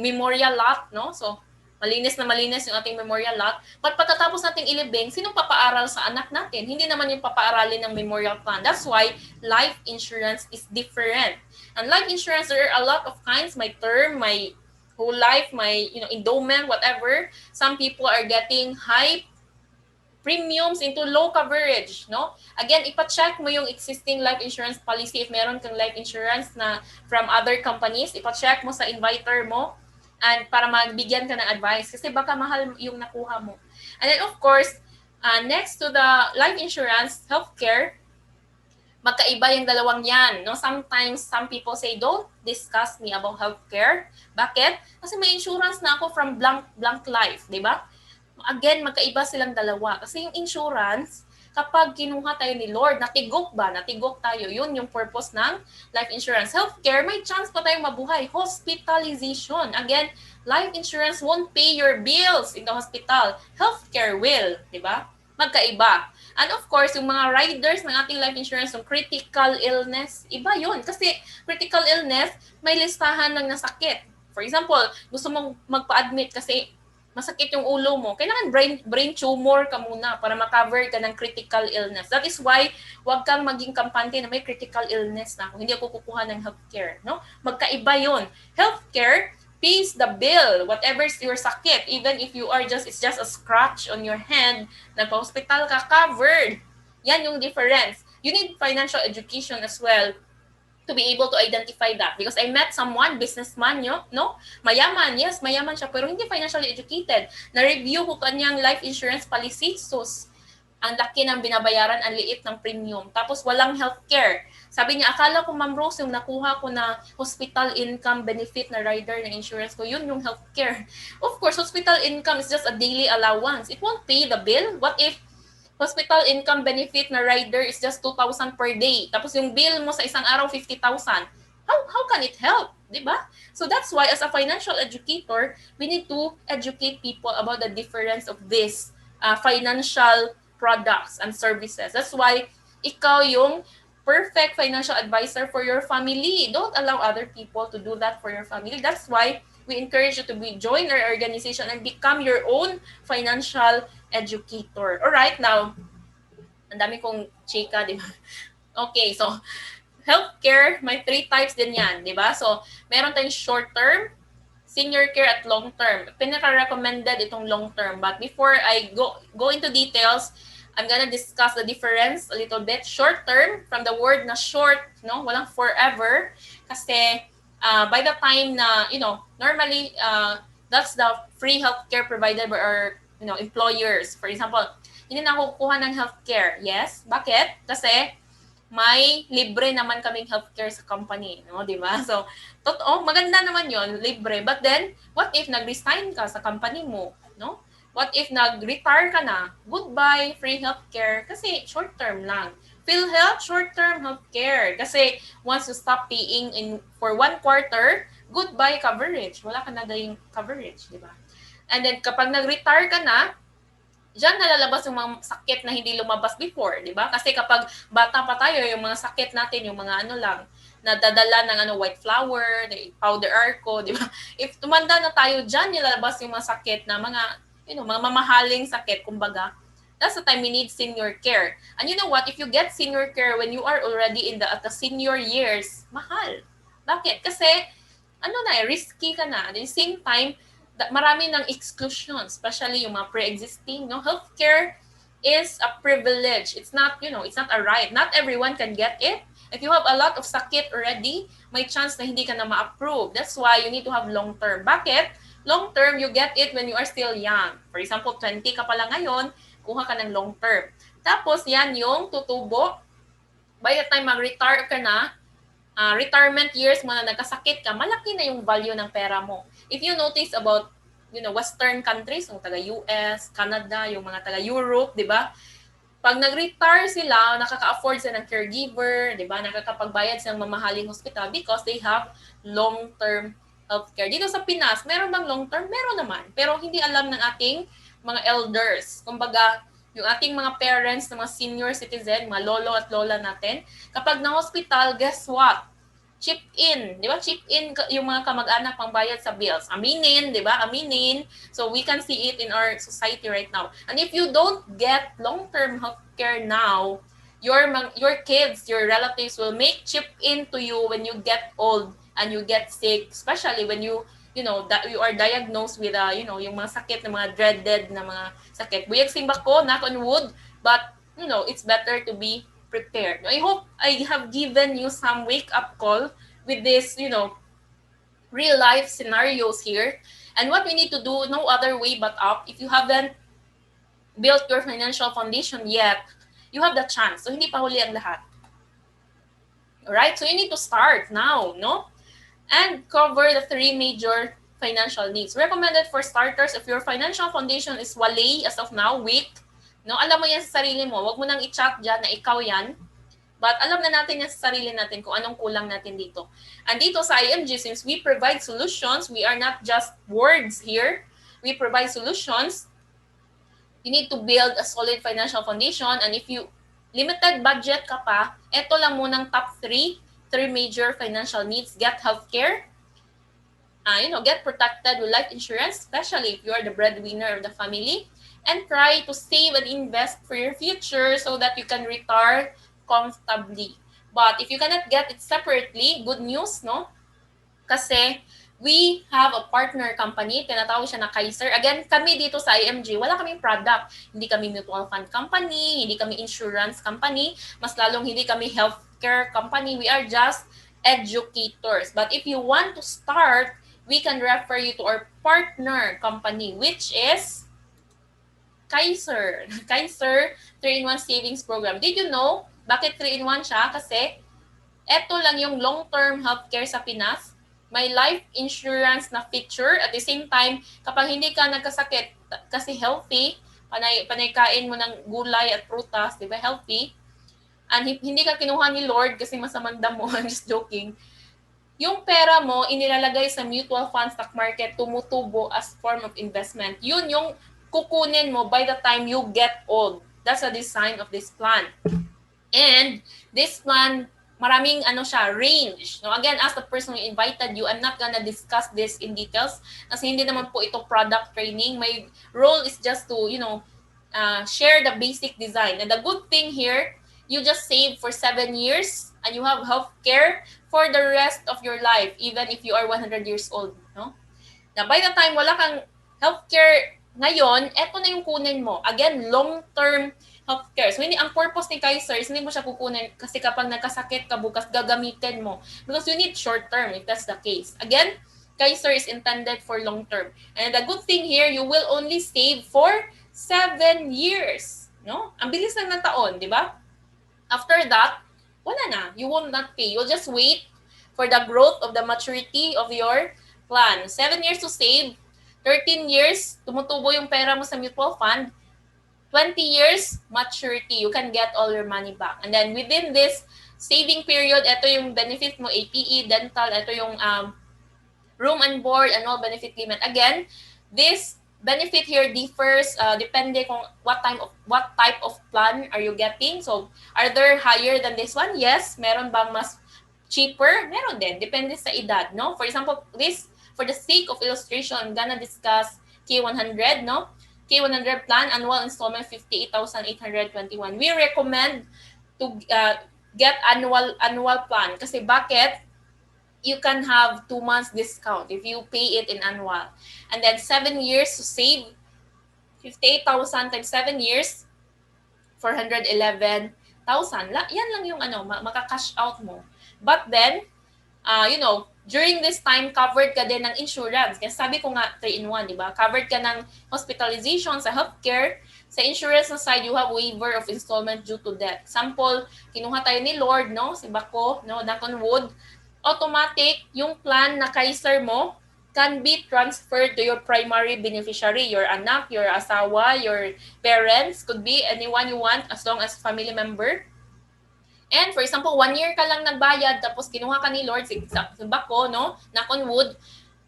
[SPEAKER 1] memorial lot, no? So, malinis yung ating memorial lot. But pagkatapos nating ilibing, sinong papaaral sa anak natin? Hindi naman yung papaaralin ng memorial plan. That's why life insurance is different. And life insurance, there are a lot of kinds. My term, my whole life, my endowment, whatever. Some people are getting high premiums into low coverage, no? Again, ipa-check mo yung existing life insurance policy if meron kang life insurance na from other companies. Ipa-check mo sa inviter mo and para magbigyan ka ng advice kasi baka mahal yung nakuha mo. And then of course, next to the life insurance, healthcare, magkaiba yung dalawang yan. No? Sometimes, some people say, don't discuss me about healthcare. Bakit? Kasi may insurance na ako from blank life, di ba? Again, magkaiba silang dalawa. Kasi yung insurance, kapag kinuha tayo ni Lord, natigok tayo. Yun yung purpose ng life insurance. Healthcare, may chance pa tayong mabuhay. Hospitalization. Again, life insurance won't pay your bills in the hospital. Healthcare will, di ba? Magkaiba. And of course, yung mga riders ng ating life insurance, yung critical illness, iba yun. Kasi critical illness, may listahan lang na sakit. For example, gusto mong magpa-admit kasi masakit yung ulo mo, kailangan brain tumor ka muna para ma-cover ka ng critical illness. That is why wag kang maging kampante na may critical illness na kung hindi ako kukuha ng healthcare, no? Magkaiba 'yon. Healthcare pays the bill, whatever your sakit, even if it's just a scratch on your hand, nagpa-hospital ka, covered. Yan yung difference. You need financial education as well to be able to identify that. Because I met someone, businessman, no? Mayaman, yes, mayaman siya, pero hindi financially educated. Na-review ko kanyang life insurance policy, so ang laki ng binabayaran, ang liit ng premium. Tapos walang healthcare. Sabi niya, akala ko, Ma'am Rose, yung nakuha ko na hospital income benefit na rider ng insurance ko, yun yung healthcare. Of course, hospital income is just a daily allowance. It won't pay the bill. What if hospital income benefit na rider is just 2,000 per day. Tapos yung bill mo sa isang araw, 50,000. How can it help? di ba? So that's why as a financial educator, we need to educate people about the difference of this financial products and services. That's why ikaw yung perfect financial advisor for your family. Don't allow other people to do that for your family. That's why we encourage you to join our organization and become your own financial educator. All right, now, ang dami kong chika, di ba? Okay, so healthcare, may 3 types din yan, di ba? So, meron tayong short term, senior care at long term. Pinaka-recommended itong long term. But before I go into details, I'm gonna discuss the difference a little bit. Short term, from the word na short, no, walang forever. Kasi by the time na, normally, that's the free healthcare provided by our, employers. For example, hindi na ako kukuha ng healthcare. Yes. Bakit? Kasi may libre naman kaming healthcare sa company, no, di ba? So, totoo, maganda naman 'yon, libre. But then, what if nag-resign ka sa company mo, no? What if nag-retire ka na? Goodbye, free healthcare kasi short term lang. PhilHealth, short-term healthcare. Kasi once you stop paying for 1 quarter, goodbye coverage. Wala ka na dayong coverage, di ba? And then kapag nag-retire ka na, diyan nalalabas yung mga sakit na hindi lumabas before, di ba? Kasi kapag bata pa tayo, yung mga sakit natin, yung mga ano lang, nadadala ng white flower, powder arco, di ba? If tumanda na tayo, diyan nilalabas yung mga sakit na mga, mga mamahaling sakit, kumbaga. That's the time we need senior care. And you know what? If you get senior care when you are already at the senior years, mahal. Bakit? Kasi, risky ka na. At the same time, marami ng exclusion, especially yung mga pre-existing, no? Healthcare is a privilege. It's not, it's not a right. Not everyone can get it. If you have a lot of sakit already, may chance na hindi ka na ma-approve. That's why you need to have long-term. Bakit? Long-term, you get it when you are still young. For example, 20 ka pala ngayon, kuha ka ng long-term. Tapos, yan yung tutubo. By the time mag-retire ka na, retirement years mo na nagkasakit ka, malaki na yung value ng pera mo. If you notice about, Western countries, yung taga-US, Canada, yung mga taga-Europe, di ba? Pag nag-retire sila, nakaka-afford sila ng caregiver, di ba? Nakakapagbayad sa mamahaling hospital because they have long-term healthcare. Dito sa Pinas, meron bang long-term? Meron naman. Pero hindi alam ng ating mga elders. Kumbaga, yung ating mga parents, mga senior citizen, mga lolo at lola natin, kapag na-hospital, guess what? Chip in, di ba? Chip in yung mga kamag-anak pangbayad sa bills. Aminin, di ba? Aminin. So we can see it in our society right now. And if you don't get long-term healthcare now, your kids, your relatives will make chip in to you when you get old and you get sick, especially when you that you are diagnosed with yung mga sakit na mga dreaded na mga sakit. Buyag simbako, knock on wood, but it's better to be prepared. I hope I have given you some wake-up call with this, real-life scenarios here. And what we need to do, no other way but up. If you haven't built your financial foundation yet, you have the chance. So, hindi pa huli ang lahat. Alright? So, you need to start now, no? And cover the 3 major financial needs. Recommended for starters, if your financial foundation is wale as of now, weak, no, alam mo yan sa sarili mo. Huwag mo nang i-chat dyan na ikaw yan. But alam na natin yan sa sarili natin kung anong kulang natin dito. And dito sa IMG, since we provide solutions, we are not just words here. We provide solutions. You need to build a solid financial foundation. And if you limited budget ka pa, eto lang munang top 3 major financial needs. Get healthcare. Get protected with life insurance, especially if you are the breadwinner of the family. And try to save and invest for your future so that you can retire comfortably. But if you cannot get it separately, good news, no? Kasi we have a partner company, tinatawag siya na Kaiser. Again, kami dito sa IMG, wala kaming product. Hindi kami mutual fund company, hindi kami insurance company, mas lalong hindi kami healthcare company. We are just educators. But if you want to start, we can refer you to our partner company, which is Kaiser. Kaiser 3-in-1 Savings Program. Did you know bakit 3-in-1 siya? Kasi eto lang yung long-term healthcare sa Pinas. May life insurance na feature. At the same time, kapag hindi ka nagkasakit kasi healthy, panay kain mo ng gulay at prutas, di ba? Healthy. And hindi ka kinuha ni Lord kasi masamang damo. I'm just joking. yung pera mo inilalagay sa mutual fund stock market, tumutubo as form of investment. Yun yung kukunin mo by the time you get old. That's the design of this plan. And this plan, maraming range. No, again, as the person who invited you, I'm not gonna discuss this in details kasi hindi naman po ito product training. My role is just to, share the basic design. And the good thing here, you just save for 7 years and you have health care for the rest of your life, even if you are 100 years old. No? Now, by the time wala kang healthcare ngayon, eto na yung kunin mo. Again, long-term healthcare. So, ang purpose ni Kaiser is hindi mo siya kukunin kasi kapag nagkasakit ka bukas, gagamitin mo. Because you need short-term if that's the case. Again, Kaiser is intended for long-term. And the good thing here, you will only save for 7 years. No? Ang bilis lang ng taon, di ba? After that, wala na. You will not pay. You'll just wait for the growth of the maturity of your plan. 7 years to save, 13 years, tumutubo yung pera mo sa mutual fund, 20 years, maturity. You can get all your money back. And then within this saving period, ito yung benefit mo, APE, dental, ito yung room and board, and all benefit limit. Again, this benefit here differs depende kung what type of plan are you getting. So, are there higher than this one? Yes. Meron bang mas cheaper? Meron din. Depende sa edad, no? For example, this, for the sake of illustration, I'm gonna discuss K100, no? K100 plan, annual installment 58,821. We recommend to get annual plan. Kasi bakit? You can have 2 months discount if you pay it in annual. And then 7 years to save 58,000 times 7 years, 411,000. Yan lang yung maka-cash out mo. But then, during this time, covered ka din ng insurance. Kaya sabi ko nga, 3-in-1, di ba? Covered ka ng hospitalization sa healthcare. Sa insurance na side, you have waiver of installment due to death. Example, kinuha tayo ni Lord, no? Si Bako, no? Knock on wood. Automatic, yung plan na Kaiser mo can be transferred to your primary beneficiary, your anak, your asawa, your parents, could be anyone you want as long as family member. And for example, 1 year ka lang nagbayad, tapos kinuha ka ni Lord, si Bako, no? Knock on wood.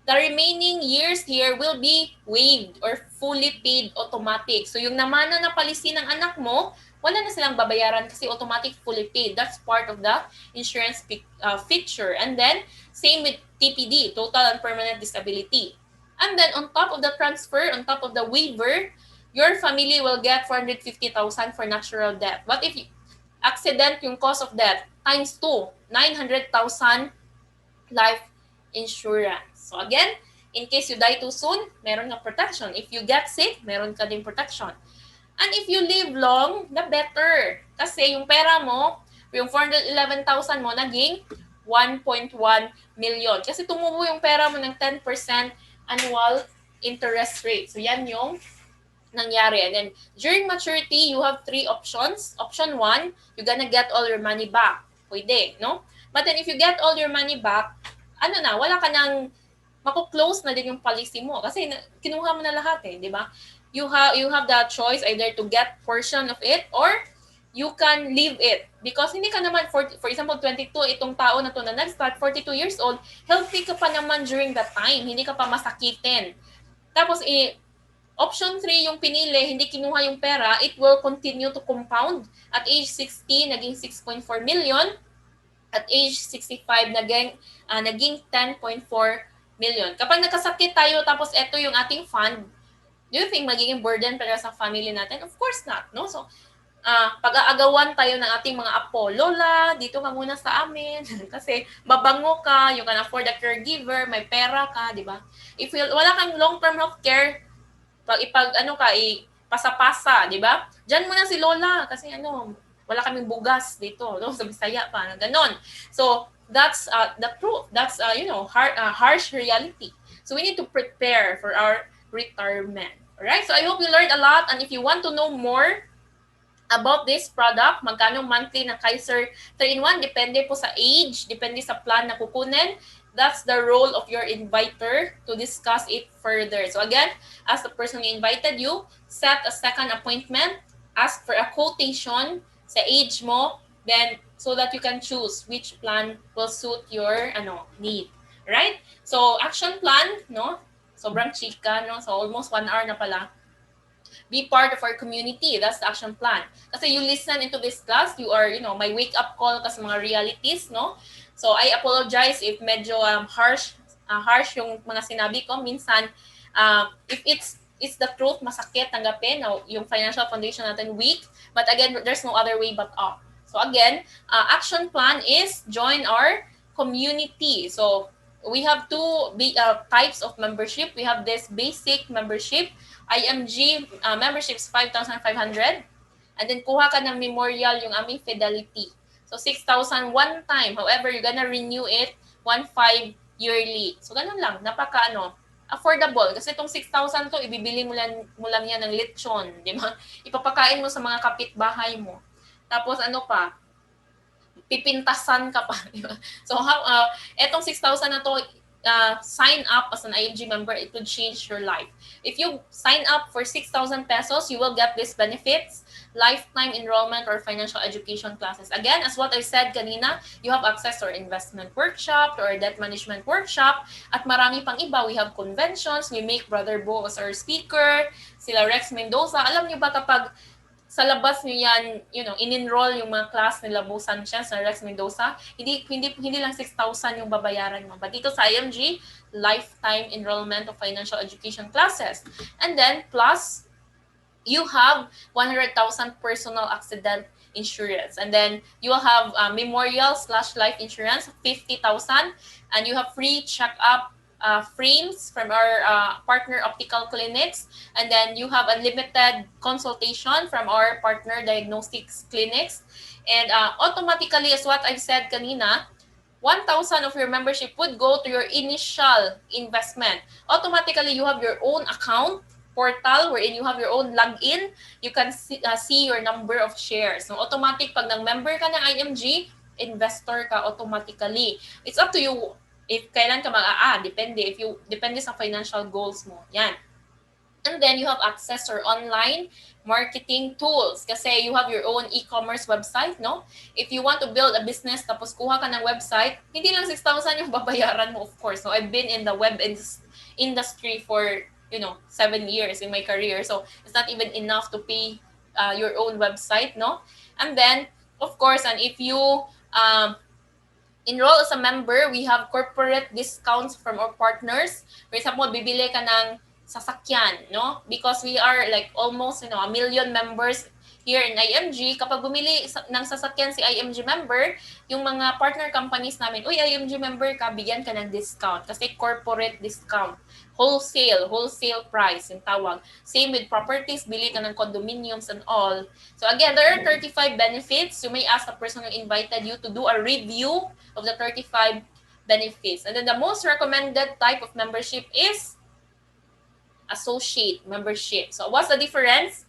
[SPEAKER 1] The remaining years here will be waived or fully paid automatic. So yung namana na policy ng anak mo, wala na silang babayaran kasi automatic fully paid. That's part of the insurance feature. And then, same with TPD, total and permanent disability. And then, on top of the transfer, on top of the waiver, your family will get 450,000 for natural death. What if accident yung cause of death? Times 2, 900,000 life insurance. So again, in case you die too soon, meron nga protection. If you get sick, meron ka din protection. And if you live long, the better. Kasi yung pera mo, yung 411,000 mo, naging 1.1 million. Kasi tumubo yung pera mo ng 10% annual interest rate. So yan yung nangyari. And then, during maturity, you have 3 options. Option 1, you're gonna get all your money back. Pwede, no? But then, if you get all your money back, wala ka nang, mako-close na din yung policy mo. Kasi kinuha mo na lahat di ba? You have the choice either to get portion of it or you can leave it. Because hindi ka naman, for example, 22, itong tao na to na nag-start, 42 years old, healthy ka pa naman during that time. Hindi ka pa masakitin. Tapos, option 3 yung pinili, hindi kinuha yung pera, it will continue to compound. At age 60, naging 6.4 million. At age 65, naging 10.4 million. Kapag nakasakit tayo, tapos ito yung ating fund, do you think magiging burden para sa family natin? Of course not, no? So, pag-aagawan tayo ng ating mga apo, Lola, dito ka muna sa amin. Kasi babango ka, you can afford a caregiver, may pera ka, di ba? If wala kang long-term healthcare, pasa-pasa, di ba? Diyan muna si Lola, kasi wala kaming bugas dito, no? Sa Bisaya pa, ganon. So, that's the truth. That's, harsh reality. So, we need to prepare for our retirement. Alright? So, I hope you learned a lot. And if you want to know more about this product, magkano monthly na Kaiser 3-in-1, depende po sa age, depende sa plan na kukunin. That's the role of your inviter to discuss it further. So again, as the person who invited you, set a second appointment, ask for a quotation sa age mo, then so that you can choose which plan will suit your need. Right? So, action plan, no? Sobrang chika, no? So, almost 1 hour na pala. Be part of our community. That's the action plan. Kasi you listen into this class, you are, my wake-up call kasi mga realities, no? So, I apologize if medyo harsh yung mga sinabi ko. Minsan, if it's the truth, masakit tanggapin. No? Yung financial foundation natin weak. But again, there's no other way but up. So again, action plan is join our community. So we have two types of membership. We have this basic membership. IMG membership is 5,500. And then kuha ka ng memorial yung aming fidelity. So 6,000 one time. However, you're gonna renew it 1,500 yearly. So ganun lang, affordable. Kasi itong 6,000 to, ibibili mo lang yan ng lechon, di ba? Ipapakain mo sa mga kapitbahay mo. Tapos pipintasan ka pa, di ba? So etong 6,000 na to, sign up as an IMG member, it would change your life. If you sign up for 6,000 pesos, you will get these benefits, lifetime enrollment or financial education classes. Again, as what I said kanina, you have access to our investment workshop, to our debt management workshop, at marami pang iba. We have conventions, we make Brother Bo as our speaker, sila Rex Mendoza. Alam niyo ba kapag sa labas niyo yan, in-enroll yung mga class nila Bo Sanchez, na Rex Mendoza, hindi lang 6,000 yung babayaran mo. But dito sa IMG, lifetime enrollment of financial education classes. And then, plus, you have 100,000 personal accident insurance. And then, you will have memorial/life insurance, 50,000. And you have free check-up frames from our partner optical clinics, and then you have unlimited consultation from our partner diagnostics clinics, and automatically, as what I've said kanina, 1,000 of your membership would go to your initial investment. Automatically, you have your own account portal wherein you have your own login. You can see your number of shares. So automatic, pag nang-member ka ng IMG, investor ka automatically. It's up to you if kailan ka depende sa financial goals mo. Yan. And then you have access to online marketing tools kasi you have your own e-commerce website, no? If you want to build a business tapos kuha ka ng website, hindi lang 6,000 yung babayaran mo, of course. So I've been in the web industry for 7 years in my career. So it's not even enough to pay your own website, no? And then, of course, and if you enroll as a member, we have corporate discounts from our partners. For example, bibili ka ng sasakyan, no? Because we are like almost, 1 million members here in IMG. Kapag bumili ng sasakyan si IMG member, yung mga partner companies namin, IMG member ka, bigyan ka ng discount. Kasi corporate discount. Wholesale price yung tawag. Same with properties, bili ka ng condominiums and all. So again, there are 35 benefits. You may ask the person who invited you to do a review of the 35 benefits. And then the most recommended type of membership is associate membership. So what's the difference?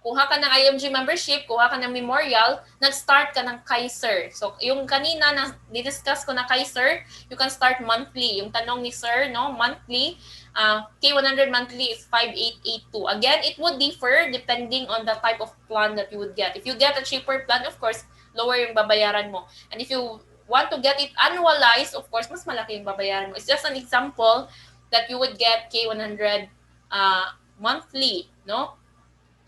[SPEAKER 1] Kuha ka ng IMG membership, kuha ka ng memorial, nag-start ka ng Kaiser. So, yung kanina na discuss ko na Kaiser, you can start monthly. Yung tanong ni Sir, no, monthly, K100 monthly is 5,882. Again, it would differ depending on the type of plan that you would get. If you get a cheaper plan, of course, lower yung babayaran mo. And if you want to get it annualized, of course, mas malaki yung babayaran mo. It's just an example that you would get K100 monthly, no?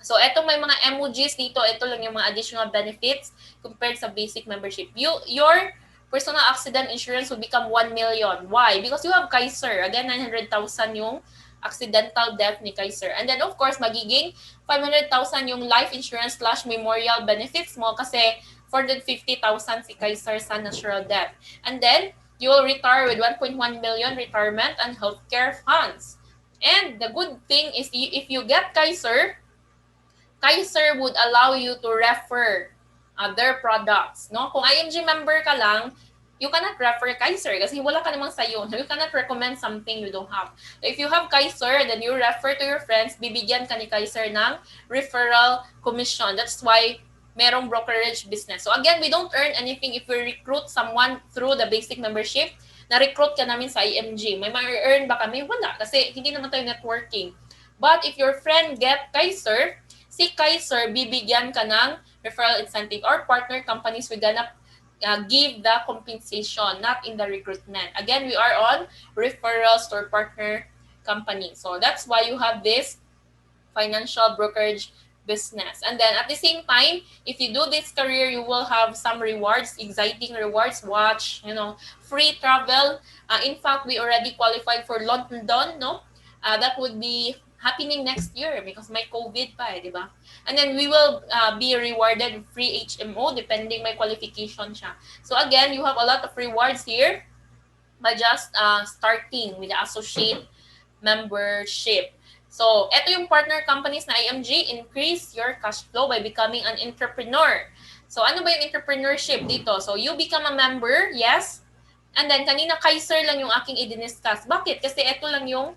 [SPEAKER 1] So, eto may mga emojis dito. Ito lang yung mga additional benefits compared sa basic membership. Your personal accident insurance will become 1 million. Why? Because you have Kaiser. Again, 900,000 yung accidental death ni Kaiser. And then, of course, magiging 500,000 yung life insurance / memorial benefits mo kasi 450,000 si Kaiser sa natural death. And then, you will retire with 1.1 million retirement and healthcare funds. And the good thing is if you get Kaiser would allow you to refer their products, no? Kung IMG member ka lang, you cannot refer Kaiser kasi wala ka namang sayo. You cannot recommend something you don't have. So if you have Kaiser, then you refer to your friends, bibigyan ka ni Kaiser ng referral commission. That's why merong brokerage business. So again, we don't earn anything if we recruit someone through the basic membership. Na-recruit ka namin sa IMG. May ma-earn ba kami? Wala, kasi hindi naman tayo networking. But if your friend get Kaiser, si Kaiser, bibigyan ka ng referral incentive or partner companies will gonna give the compensation, not in the recruitment. Again, we are on referrals to our partner company. So that's why you have this financial brokerage business. And then at the same time, if you do this career, you will have some rewards, exciting rewards, watch, free travel. In fact, we already qualified for London, no? That would be happening next year because may COVID pa di ba? And then we will be rewarded with free HMO depending may qualification siya. So again, you have a lot of rewards here by just starting with the associate membership. So, ito yung partner companies na IMG, increase your cash flow by becoming an entrepreneur. So, ano ba yung entrepreneurship dito? So, you become a member, yes. And then, kanina Kaiser lang yung aking i-discuss. Bakit? Kasi ito lang yung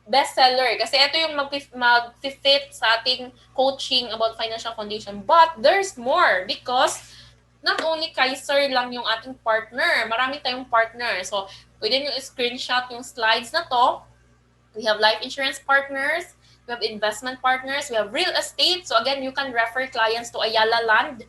[SPEAKER 1] bestseller. Kasi ito yung mag-fit sa ating coaching about financial foundation. But, there's more because not only Kaiser lang yung ating partner. Marami tayong partner. So, pwede nyo screenshot yung slides na to. We have life insurance partners, we have investment partners, we have real estate. So again, you can refer clients to Ayala Land.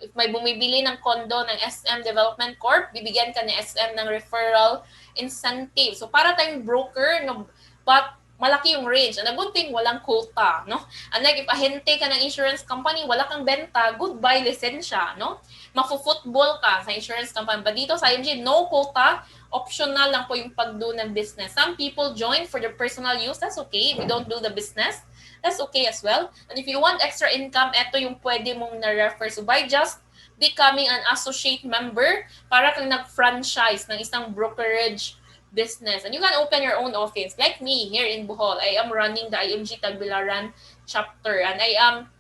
[SPEAKER 1] If may bumibili ng condo ng SM Development Corp, bibigyan ka ni SM ng referral incentive. So para tayong broker, no, but malaki yung range. And the good thing, walang quota, no? Unlike if ahente ka ng insurance company, wala kang benta, goodbye lisensya, no? Mafu-football ka sa insurance company. But dito sa IMG, no quota, optional lang po yung pag-do ng business. Some people join for their personal use. That's okay. If you don't do the business, that's okay as well. And if you want extra income, ito yung pwede mong na-refer. So by just becoming an associate member, para kang nag-franchise ng isang brokerage business. And you can open your own office. Like me, here in Bohol, I am running the IMG Tagbilaran chapter. And I am,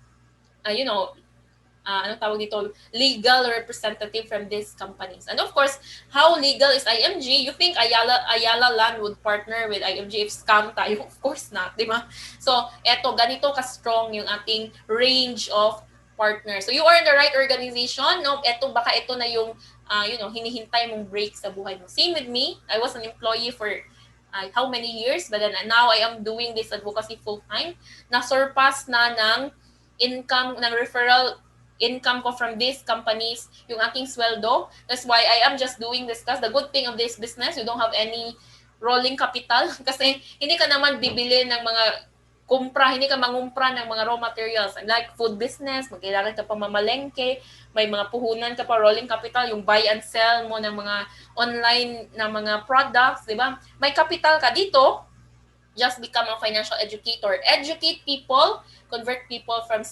[SPEAKER 1] anong tawag dito, legal representative from these companies. And of course, how legal is IMG? You think Ayala Land would partner with IMG if scam tayo? Of course not, di ba? So, ganito ka-strong yung ating range of partners. So, you are in the right organization, no? Baka ito na yung, hinihintay mong break sa buhay mo. Same with me. I was an employee for how many years? But then now I am doing this advocacy full-time. Na-surpass na ng income, ng referral income ko from these companies, yung aking sweldo. That's why I am just doing this class. The good thing of this business, you don't have any rolling capital kasi hindi ka naman bibili ng mga hindi ka mangumpra ng mga raw materials. Like food business, magkailangan ka pa mamalengke, may mga puhunan ka pa, rolling capital, yung buy and sell mo ng mga online na mga products, di ba? May capital ka dito, just become a financial educator. Educate people, convert people from,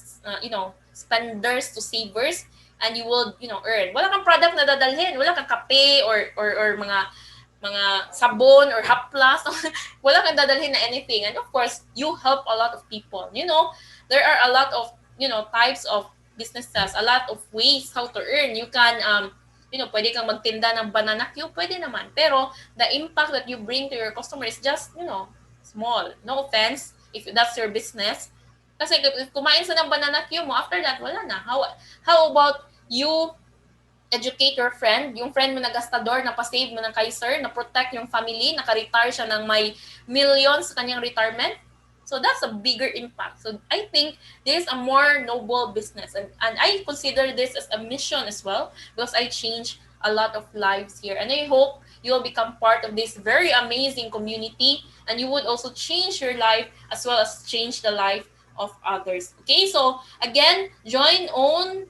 [SPEAKER 1] spenders to savers, and you will, earn. Wala kang product na dadalhin, wala kang kape or mga sabon or haplas. Wala kang dadalhin na anything. And of course, you help a lot of people. There are a lot of, types of businesses, a lot of ways how to earn. You can, pwede kang magtinda ng banana Q, pwede naman. Pero the impact that you bring to your customer is just, small. No offense if that's your business. Kasi if kumain sa ng banana Q mo, after that, wala na. How about you educate your friend, yung friend mo na gastador, na pa-save mo ng Kaiser, na protect yung family, naka-retire siya ng may millions sa kanyang retirement? So that's a bigger impact. So I think this is a more noble business. And I consider this as a mission as well because I change a lot of lives here. And I hope you will become part of this very amazing community and you would also change your life as well as change the life of others. Okay, so again, join on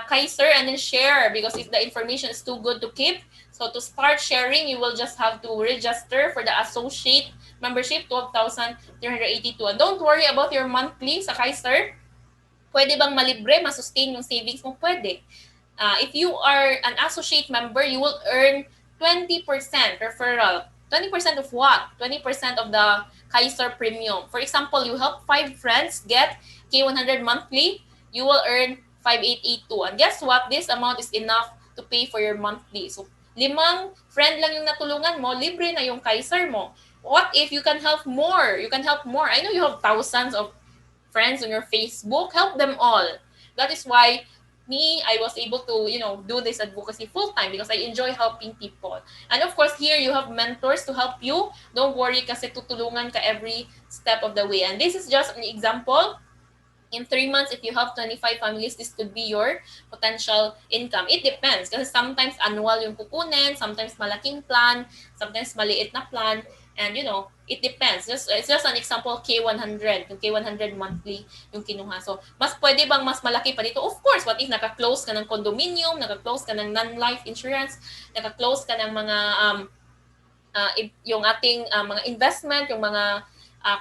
[SPEAKER 1] Kaiser and then share because if the information is too good to keep. So to start sharing, you will just have to register for the associate membership, 12,382. And don't worry about your monthly sa Kaiser. Pwede bang malibre, masustain yung savings mo? Pwede. If you are an associate member, you will earn 20% referral. 20% of what? 20% of the Kaiser premium. For example, you help 5 friends get K100 monthly, you will earn 5,882. And guess what? This amount is enough to pay for your monthly. So, 5 friend lang yung natulungan mo, libre na yung Kaiser mo. What if you can help more? You can help more. I know you have thousands of friends on your Facebook. Help them all. That is why I was able to, do this advocacy full-time because I enjoy helping people. And of course, here you have mentors to help you. Don't worry kasi tutulungan ka every step of the way. And this is just an example in 3 months, if you have 25 families, this could be your potential income. It depends. Kasi sometimes annual yung kukunin, sometimes malaking plan, sometimes maliit na plan. And it depends. It's just an example, K100. Yung K100 monthly yung kinuha. So, mas pwede bang mas malaki pa dito? Of course, what if naka-close ka ng condominium, naka-close ka ng non-life insurance, naka-close ka ng mga yung ating mga investment, yung mga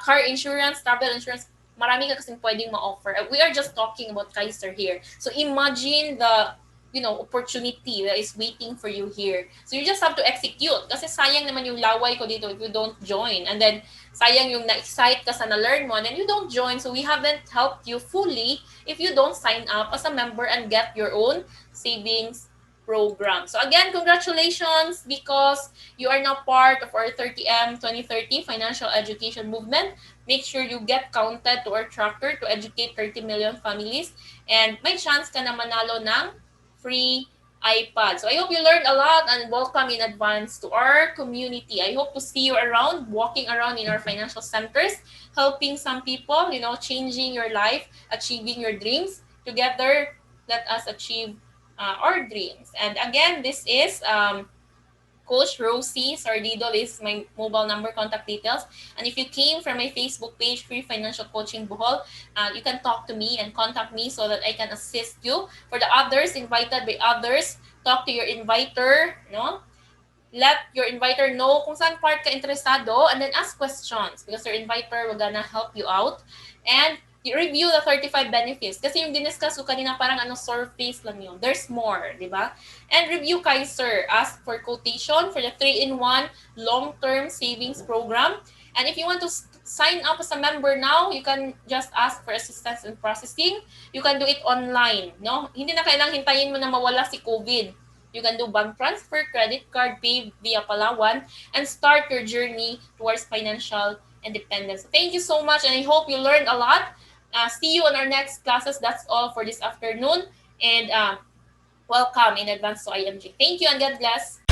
[SPEAKER 1] car insurance, travel insurance, marami ka kasing pwedeng ma-offer. We are just talking about Kaiser here. So imagine the opportunity that is waiting for you here. So you just have to execute. Kasi sayang naman yung laway ko dito if you don't join. And then sayang yung na-excite ka sa na-learn mo and then you don't join. So we haven't helped you fully if you don't sign up as a member and get your own savings program. So again, congratulations because you are now part of our 30M 2030 financial education movement. Make sure you get counted to our tracker to educate 30 million families and may chance ka na manalo ng free iPad. So I hope you learned a lot and welcome in advance to our community. I hope to see you around, walking around in our financial centers, helping some people, changing your life, achieving your dreams. Together, let us achieve our dreams. And again, this is Coach Rosie Sardido. This is my mobile number, contact details. And if you came from my Facebook page, Free Financial Coaching Bohol, you can talk to me and contact me so that I can assist you. For the others, invited by others, talk to your inviter, let your inviter know kung saan part ka interesado and then ask questions because your inviter will gonna help you out. And you review the 35 benefits. Kasi yung diniscuss ko kanina parang surface lang yun. There's more, di ba? And review Kaiser. Ask for quotation for the 3-in-1 long-term savings program. And if you want to sign up as a member now, you can just ask for assistance in processing. You can do it online, no? Hindi na kailangang hintayin mo na mawala si COVID. You can do bank transfer, credit card, pay via Palawan, and start your journey towards financial independence. Thank you so much, and I hope you learned a lot. See you on our next classes. That's all for this afternoon. And welcome in advance to IMG. Thank you and God bless.